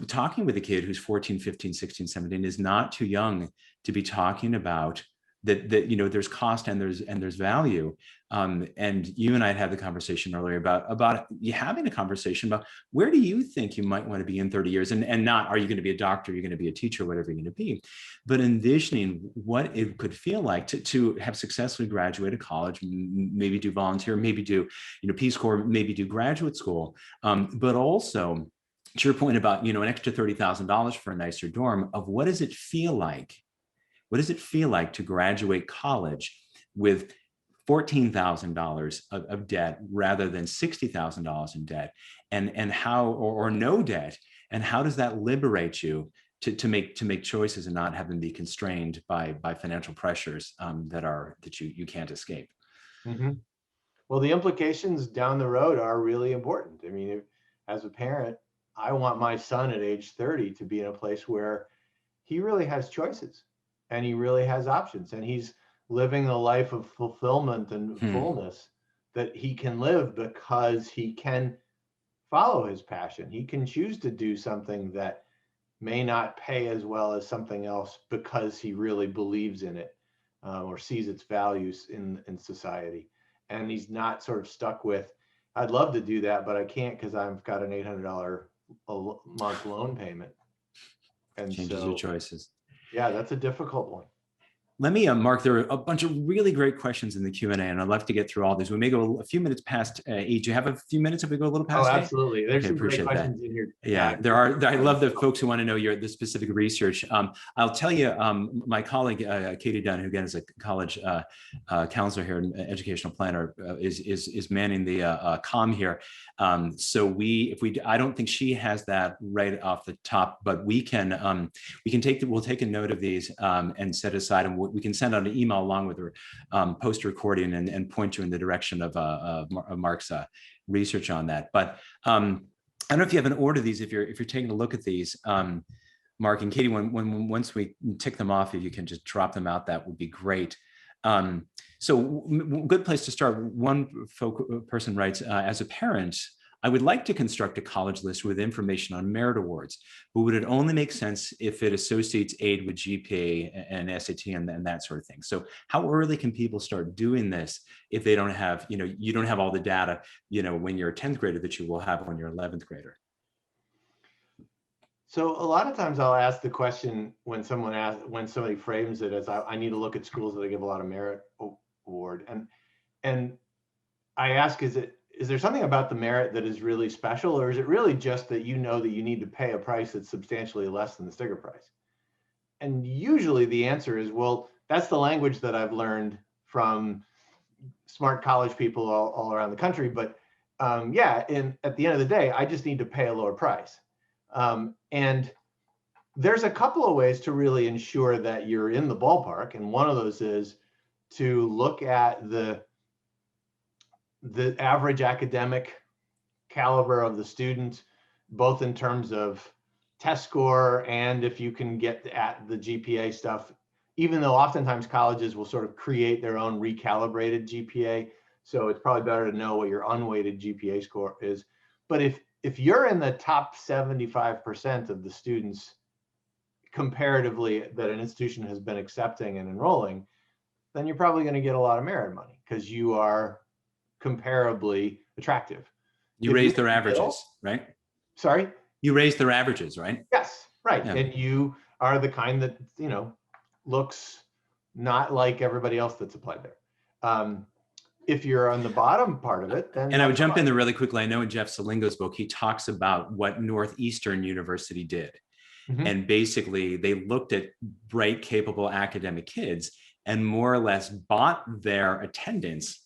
talking with a kid who's 14, 15, 16, 17 is not too young to be talking about that there's cost and there's value. And you and I had the conversation earlier about you having a conversation about where do you think you might want to be in 30 years, and not are you going to be a doctor, you're going to be a teacher, whatever you're going to be, but envisioning what it could feel like to have successfully graduated college, maybe do volunteer, maybe do Peace Corps, maybe do graduate school, but also to your point about an extra $30,000 for a nicer dorm, of what does it feel like? What does it feel like to graduate college with $14,000 of debt rather than $60,000 in debt, and how, or no debt, and how does that liberate you to make choices and not have them be constrained by financial pressures that you can't escape? Mm-hmm. Well, the implications down the road are really important. I mean, as a parent, I want my son at age 30 to be in a place where he really has choices and he really has options, and he's living a life of fulfillment and fullness that he can live because he can follow his passion. He can choose to do something that may not pay as well as something else because he really believes in it, or sees its values in society. And he's not sort of stuck with, I'd love to do that, but I can't because I've got an $800 a month loan payment. And Changes your so, choices. yeah, that's a difficult one. Let me, Mark, there are a bunch of really great questions in the Q&A, and I'd love to get through all these. We may go a few minutes past 8. Do you have a few minutes if we go a little past 8? Oh, absolutely. There's some great appreciate that. questions in here. Yeah, there are. I love the folks who want to know the specific research. I'll tell you, my colleague, Katie Dunn, who again is a college counselor here and educational planner, is manning the comm here. So I don't think she has that right off the top, but we can we'll take a note of these and set aside, and we can send out an email along with her post recording and point you in the direction of Mark's research on that. But I don't know if you have an order of these, if you're taking a look at these, Mark and Katie, once we tick them off, if you can just drop them out, that would be great. So good place to start. One person writes, as a parent, I would like to construct a college list with information on merit awards, but would it only make sense if it associates aid with GPA and SAT and that sort of thing? So how early can people start doing this if they don't have, you don't have all the data, when you're a 10th grader that you will have when you're 11th grader? So a lot of times I'll ask the question when somebody frames it as I need to look at schools that give a lot of merit award, and I ask, is there something about the merit that is really special, or is it really just that you know that you need to pay a price that's substantially less than the sticker price? And usually the answer is, well, that's the language that I've learned from smart college people all around the country. But at the end of the day, I just need to pay a lower price. And there's a couple of ways to really ensure that you're in the ballpark. And one of those is to look at the average academic caliber of the student, both in terms of test score and if you can get at the GPA stuff, even though oftentimes colleges will sort of create their own recalibrated GPA. So it's probably better to know what your unweighted GPA score is. But if you're in the top 75% of the students comparatively that an institution has been accepting and enrolling, then you're probably going to get a lot of merit money because you are comparably attractive. You raise their averages, right? Sorry? You raise their averages, right? Yes, right. Yeah. And you are the kind that, looks not like everybody else that's applied there. If you're on the bottom part of it, then. And I would jump in there really quickly. I know in Jeff Selingo's book, he talks about what Northeastern University did. Mm-hmm. And basically they looked at bright, capable academic kids and more or less bought their attendance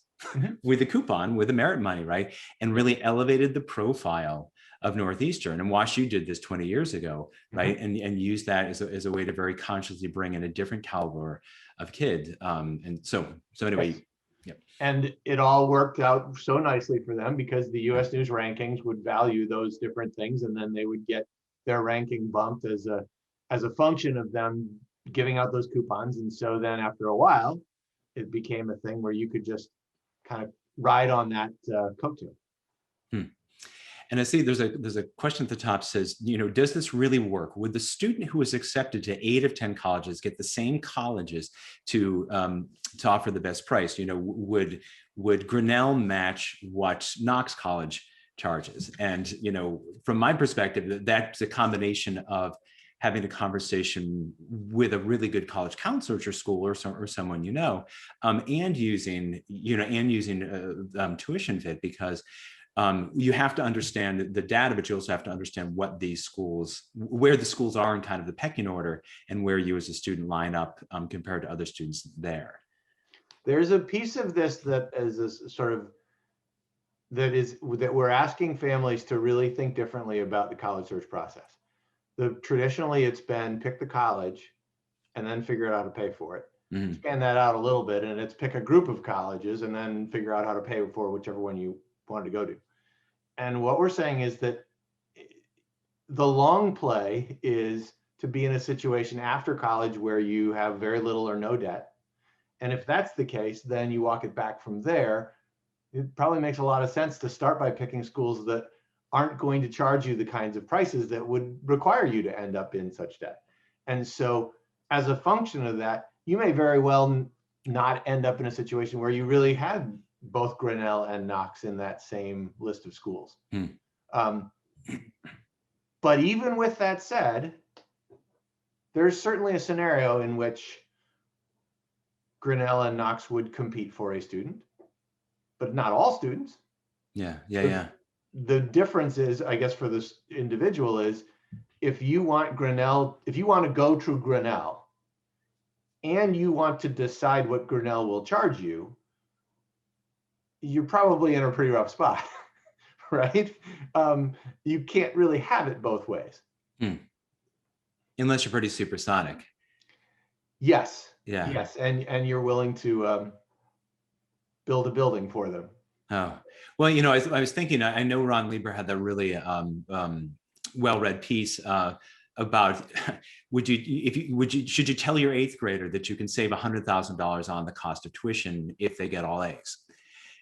with a coupon, with the merit money, right? And really elevated the profile of Northeastern. And WashU did this 20 years ago, right? And used that as a way to very consciously bring in a different caliber of kid. And so anyway. Yes. Yep. And it all worked out so nicely for them because the US News rankings would value those different things, and then they would get their ranking bumped as a function of them giving out those coupons. And so then after a while, it became a thing where you could just kind of ride on that coattail. And I see there's a question at the top says, does this really work? Would the student who is accepted to 8 of 10 colleges get the same colleges to offer the best price? Would Grinnell match what Knox College charges? And from my perspective, that's a combination of having a conversation with a really good college counselor at your school or someone and using TuitionFit, because you have to understand the data, but you also have to understand where the schools are in kind of the pecking order and where you as a student line up compared to other students there. There's a piece of this that we're asking families to really think differently about the college search process. Traditionally, it's been pick the college and then figure out how to pay for it. Mm-hmm. Expand that out a little bit, and it's pick a group of colleges and then figure out how to pay for whichever one you wanted to go to. And what we're saying is that the long play is to be in a situation after college where you have very little or no debt. And if that's the case, then you walk it back from there. It probably makes a lot of sense to start by picking schools that aren't going to charge you the kinds of prices that would require you to end up in such debt. And so as a function of that, you may very well not end up in a situation where you really had both Grinnell and Knox in that same list of schools. But even with that said, there's certainly a scenario in which Grinnell and Knox would compete for a student, but not all students. The difference is, I guess, for this individual is if you want Grinnell, if you want to go to Grinnell and you want to decide what Grinnell will charge you, you're probably in a pretty rough spot, right? You can't really have it both ways. Unless you're pretty supersonic. Yes. Yeah. Yes. And you're willing to build a building for them. Oh, well, you know, I was thinking, I know Ron Lieber had that really well-read piece about should you tell your 8th grader that you can save $100,000 on the cost of tuition if they get all A's?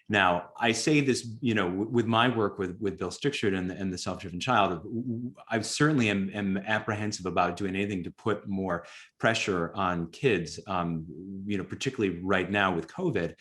Now, I say this, you know, with my work with Bill Sticksherd and the Self-Driven Child, I certainly am apprehensive about doing anything to put more pressure on kids, you know, particularly right now with COVID.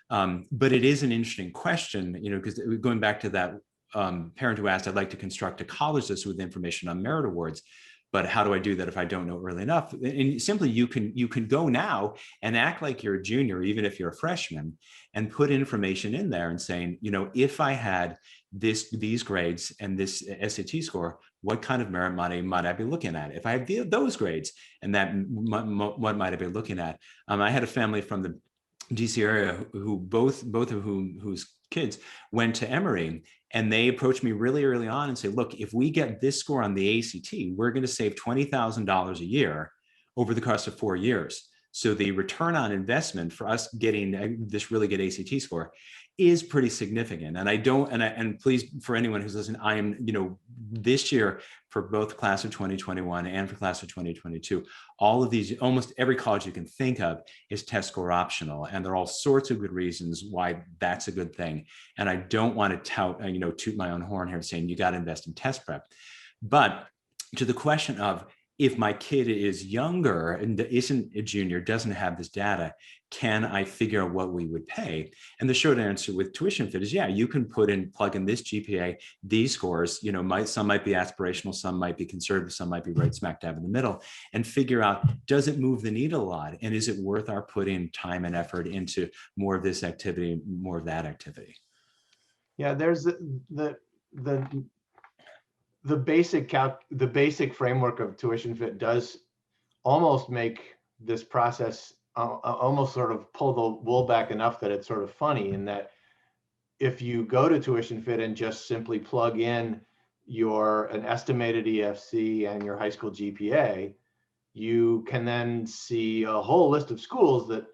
But it is an interesting question, you know, because going back to that parent who asked, I'd like to construct a college list with information on merit awards, but how do I do that if I don't know early enough? And simply, you can go now and act like you're a junior, even if you're a freshman, and put information in there and saying, you know, if I had these grades and this SAT score, what kind of merit might I be looking at? If I have those grades, and that what might I be looking at? I had a family from the DC area who both of whose kids went to Emory, and they approached me really early on and say, look, if we get this score on the ACT, we're going to save $20,000 a year over the course of 4 years. So the return on investment for us getting this really good ACT score is pretty significant. And I don't, and please, for anyone who's listening, I am, you know, this year for both class of 2021 and for class of 2022, all of these, almost every college you can think of is test score optional. And there are all sorts of good reasons why that's a good thing. And I don't want to tout, you know, toot my own horn here saying you got to invest in test prep. But to the question of, if my kid is younger and isn't a junior, doesn't have this data, can I figure out what we would pay? And the short answer with TuitionFit is, yeah, you can plug in this GPA, these scores, you know, some might be aspirational, some might be conservative, some might be right smack dab in the middle, and figure out, does it move the needle a lot? And is it worth our putting time and effort into more of this activity, more of that activity? Yeah, there's the basic framework of TuitionFit does almost make this process almost sort of pull the wool back enough that it's sort of funny, in that if you go to TuitionFit and just simply plug in an estimated EFC and your high school GPA, you can then see a whole list of schools that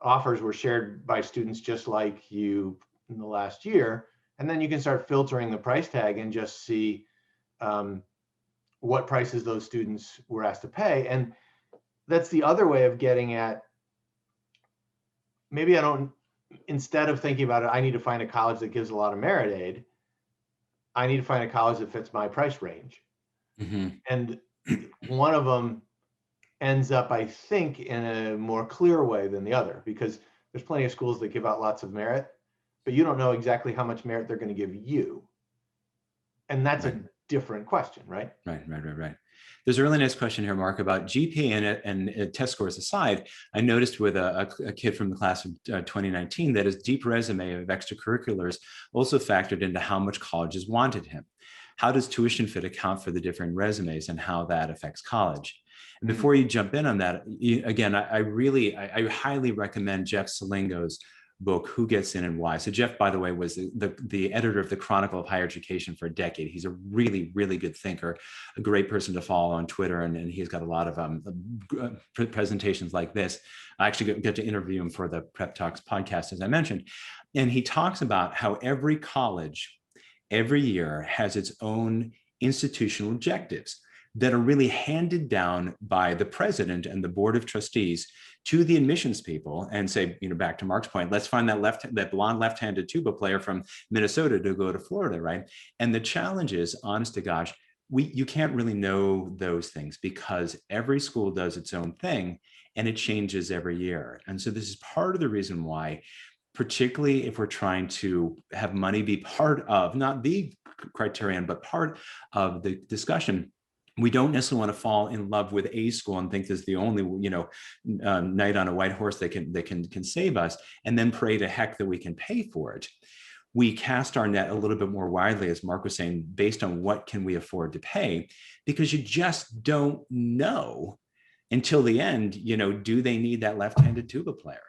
offers were shared by students just like you in the last year. And then you can start filtering the price tag and just see what prices those students were asked to pay. And that's the other way of getting at, maybe instead of thinking about it, I need to find a college that gives a lot of merit aid, I need to find a college that fits my price range. Mm-hmm. And one of them ends up, I think, in a more clear way than the other, because there's plenty of schools that give out lots of merit, but you don't know exactly how much merit they're going to give you. And that's a different question, right? Right. There's a really nice question here, Mark, about GPA and test scores aside. I noticed with a kid from the class of 2019 that his deep resume of extracurriculars also factored into how much colleges wanted him. How does TuitionFit account for the differing resumes and how that affects college? And before you jump in on that, again, I highly recommend Jeff Selingo's book, Who Gets In and Why. So Jeff, by the way, was the editor of the Chronicle of Higher Education for a decade. He's a really, really good thinker, a great person to follow on Twitter, and he's got a lot of presentations like this. I actually get to interview him for the Prep Talks podcast, as I mentioned. And he talks about how every college, every year, has its own institutional objectives. that are really handed down by the president and the board of trustees to the admissions people and say, back to Mark's point, let's find that blonde left-handed tuba player from Minnesota to go to Florida, right? And the challenge is, honest to gosh, you can't really know those things because every school does its own thing and it changes every year. And so this is part of the reason why, particularly if we're trying to have money be part of, not the criterion, but part of the discussion, we don't necessarily want to fall in love with a school and think this is the only, knight on a white horse that can save us, and then pray to heck that we can pay for it. We cast our net a little bit more widely, as Mark was saying, based on what can we afford to pay, because you just don't know until the end, do they need that left-handed tuba player?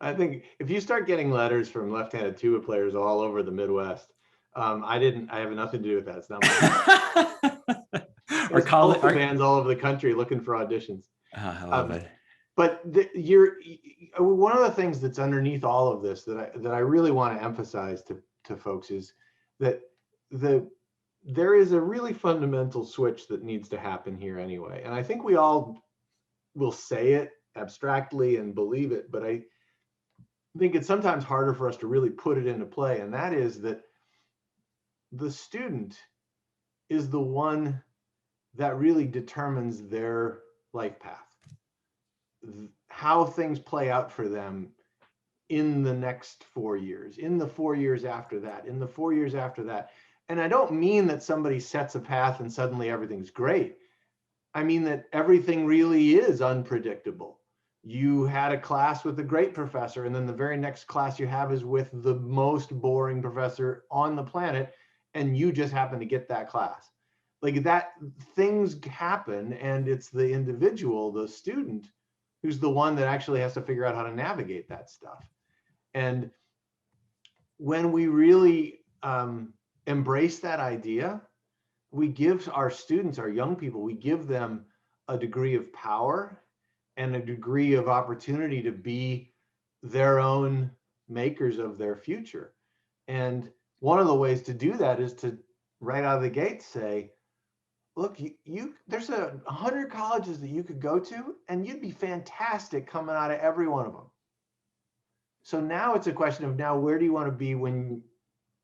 I think if you start getting letters from left-handed tuba players all over the Midwest, I have nothing to do with that. It's not my Our college bands all over the country looking for auditions. I love it. But one of the things that's underneath all of this that I really want to emphasize to folks is that there is a really fundamental switch that needs to happen here anyway. And I think we all will say it abstractly and believe it, but I think it's sometimes harder for us to really put it into play. And that is that the student is the one that really determines their life path, how things play out for them in the next 4 years, in the 4 years after that, in the 4 years after that. And I don't mean that somebody sets a path and suddenly everything's great. I mean that everything really is unpredictable. You had a class with a great professor, and then the very next class you have is with the most boring professor on the planet, and you just happen to get that class. Like that, things happen, and it's the individual, the student, who's the one that actually has to figure out how to navigate that stuff. And when we really embrace that idea, we give our students, our young people, we give them a degree of power and a degree of opportunity to be their own makers of their future. And one of the ways to do that is to right out of the gate say, look, there's 100 colleges that you could go to, and you'd be fantastic coming out of every one of them. So now it's a question of where do you want to be when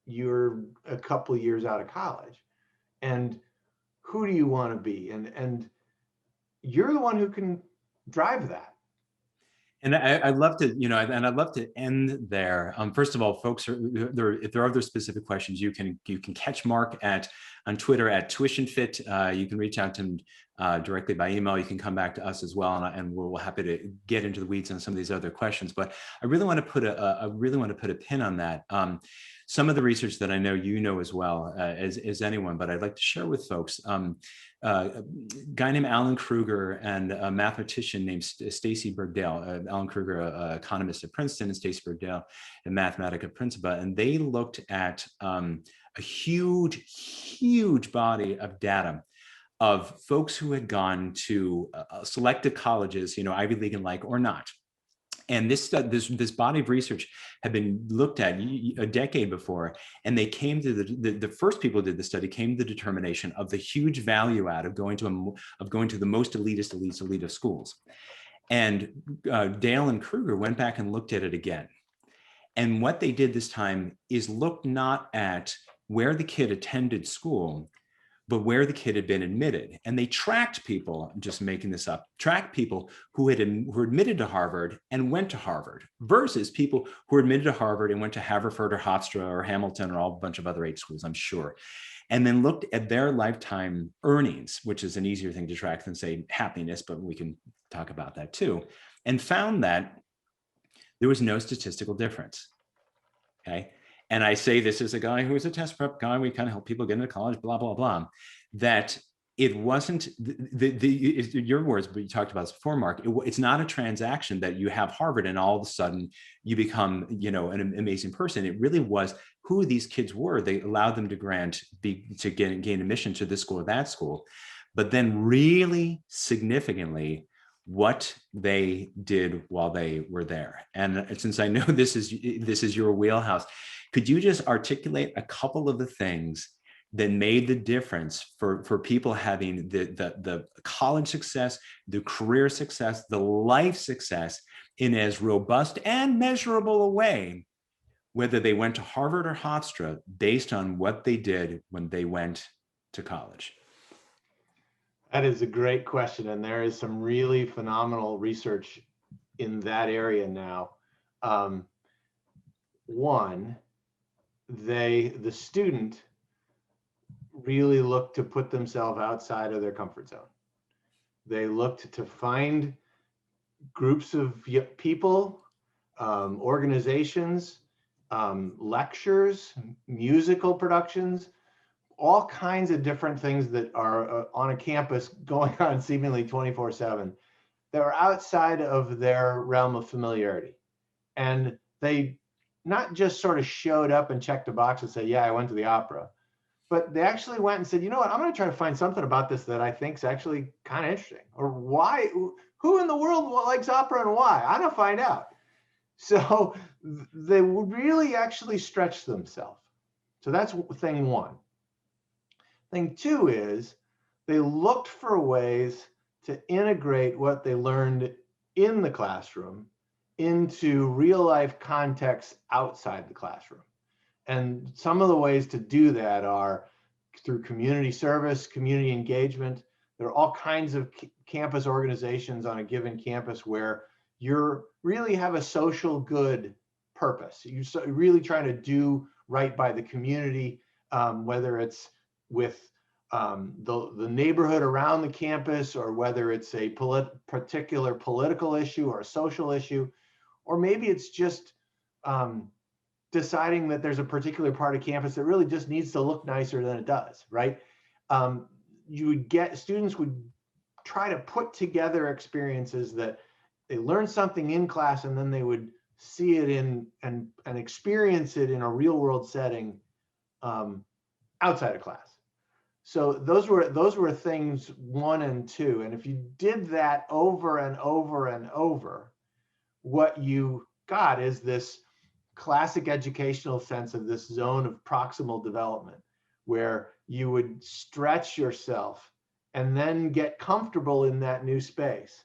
you're a couple of years out of college? And who do you want to be? And you're the one who can drive that. And I'd love to, and I'd love to end there. First of all, folks, if there are other specific questions, you can catch Mark on Twitter at TuitionFit. You can reach out to him directly by email. You can come back to us as well, and we're happy to get into the weeds on some of these other questions. But I really want to put a pin on that. Some of the research that I know as well as anyone, but I'd like to share with folks. A guy named Alan Kruger and a mathematician named Stacy Bergdale. Alan Kruger, an economist at Princeton, and Stacy Bergdale, a Mathematica Principia, and they looked at a huge body of data of folks who had gone to selected colleges, Ivy League and like, or not. And this body of research had been looked at a decade before, and they came to the first people who did the study came to the determination of the huge value add of going to the most elite of schools. And Dale and Kruger went back and looked at it again. And what they did this time is look not at where the kid attended school, but where the kid had been admitted. And they tracked people, I'm just making this up, tracked people who were admitted to Harvard and went to Harvard versus people who were admitted to Harvard and went to Haverford or Hofstra or Hamilton or a bunch of other 8 schools, I'm sure. And then looked at their lifetime earnings, which is an easier thing to track than say happiness, but we can talk about that too. And found that there was no statistical difference, okay? And I say this as a guy who was a test prep guy, we kind of help people get into college, blah, blah, blah, that it wasn't, your words, but you talked about this before, Mark, it's not a transaction that you have Harvard and all of a sudden you become, an amazing person. It really was who these kids were. They allowed them to gain admission to this school or that school, but then really significantly what they did while they were there. And since I know this is your wheelhouse, could you just articulate a couple of the things that made the difference for people having the college success, the career success, the life success in as robust and measurable a way, whether they went to Harvard or Hofstra, based on what they did when they went to college? That is a great question, and there is some really phenomenal research in that area now. One, the student really looked to put themselves outside of their comfort zone. They looked to find groups of people, organizations, lectures, musical productions, all kinds of different things that are on a campus going on seemingly 24/7 that are outside of their realm of familiarity. And they not just sort of showed up and checked a box and said, yeah, I went to the opera, but they actually went and said, you know what, I'm going to try to find something about this that I think is actually kind of interesting. Or why, who in the world likes opera and why? I'm going to find out. So they really actually stretch themselves. So that's thing one. Thing two is they looked for ways to integrate what they learned in the classroom into real life contexts outside the classroom. And some of the ways to do that are through community service, community engagement. There are all kinds of campus organizations on a given campus where you really have a social good purpose. You're really trying to do right by the community, whether it's with the neighborhood around the campus, or whether it's a particular political issue or a social issue, or maybe it's just deciding that there's a particular part of campus that really just needs to look nicer than it does, right? You would get, students would try to put together experiences that they learn something in class and then they would see it in and experience it in a real world setting outside of class. So those were things one and two. And if you did that over and over and over, what you got is this classic educational sense of this zone of proximal development, where you would stretch yourself and then get comfortable in that new space,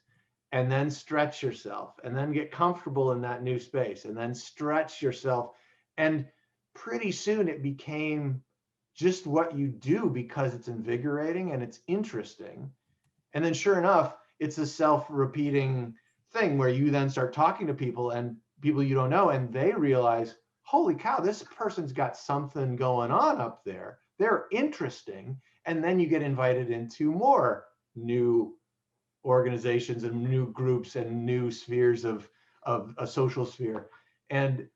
and then stretch yourself and then get comfortable in that new space, and then stretch yourself. And pretty soon it became just what you do because it's invigorating and it's interesting. And then sure enough, it's a self-repeating thing where you then start talking to people and people you don't know, and they realize, holy cow, this person's got something going on up there. They're interesting. And then you get invited into more new organizations and new groups and new spheres of a social sphere. And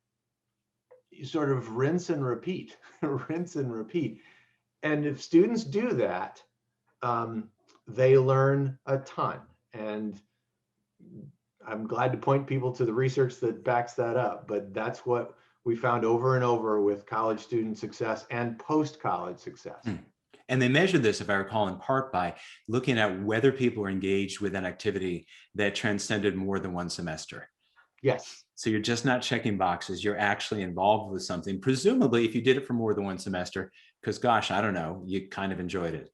you sort of rinse and repeat, rinse and repeat. And if students do that, they learn a ton. And I'm glad to point people to the research that backs that up, but that's what we found over and over with college student success and post-college success. And they measured this, if I recall, in part by looking at whether people were engaged with an activity that transcended more than one semester. Yes. So you're just not checking boxes, you're actually involved with something, presumably if you did it for more than one semester, because gosh, I don't know, you kind of enjoyed it.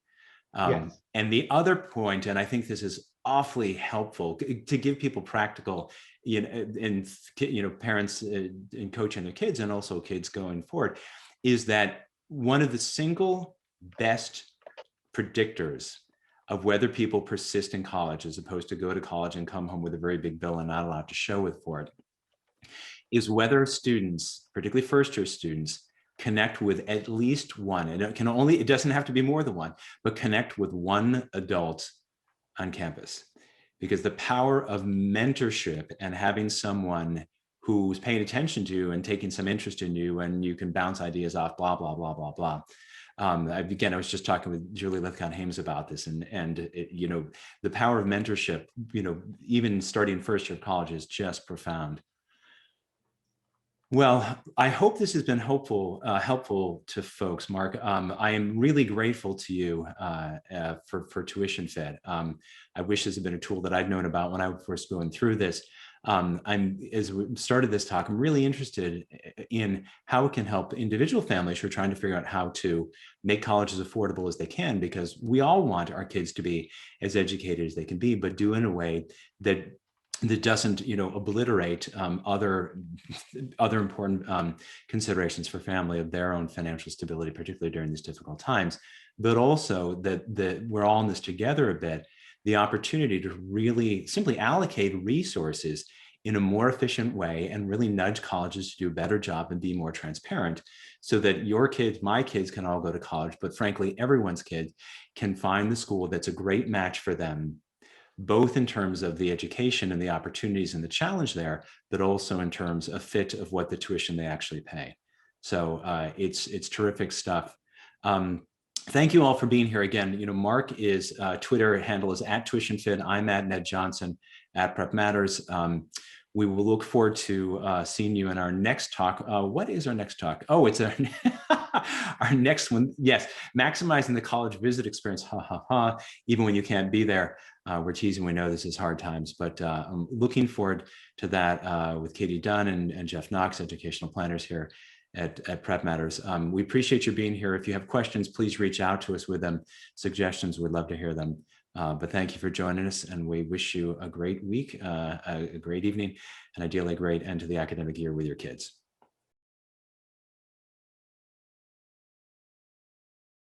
Yes. And the other point, and I think this is awfully helpful to give people practical, parents in coaching their kids and also kids going forward, is that one of the single best predictors of whether people persist in college as opposed to go to college and come home with a very big bill and not allowed to show it for it, is whether students, particularly first-year students, connect with at least one, and it doesn't have to be more than one, but connect with one adult on campus. Because the power of mentorship and having someone who's paying attention to you and taking some interest in you, and you can bounce ideas off, blah, blah, blah, blah, blah. Again, I was just talking with Julie Lithcott-Hames about this, and the power of mentorship, even starting first year of college, is just profound. Well, I hope this has been helpful to folks, Mark. I am really grateful to you for TuitionFit. I wish this had been a tool that I'd known about when I was first going through this. As we started this talk, I'm really interested in how it can help individual families who are trying to figure out how to make college as affordable as they can, because we all want our kids to be as educated as they can be, but do in a way that doesn't, obliterate other important considerations for family of their own financial stability, particularly during these difficult times, but also that we're all in this together a bit, the opportunity to really simply allocate resources in a more efficient way and really nudge colleges to do a better job and be more transparent, so that your kids, my kids, can all go to college, but frankly, everyone's kids can find the school that's a great match for them, both in terms of the education and the opportunities and the challenge there, but also in terms of fit of what the tuition they actually pay. So it's terrific stuff. Thank you all for being here again. Mark is Twitter handle is @TuitionFit. I'm at Ned Johnson @Prep Matters. We will look forward to seeing you in our next talk. What is our next talk? Oh, it's our, our next one. Yes, maximizing the college visit experience. Ha ha ha. Even when you can't be there, we're teasing. We know this is hard times, but I'm looking forward to that with Katie Dunn and Jeff Knox, educational planners here at Prep Matters. We appreciate you being here. If you have questions, please reach out to us with them. Suggestions, we'd love to hear them. But thank you for joining us, and we wish you a great week, a great evening, and ideally a great end to the academic year with your kids.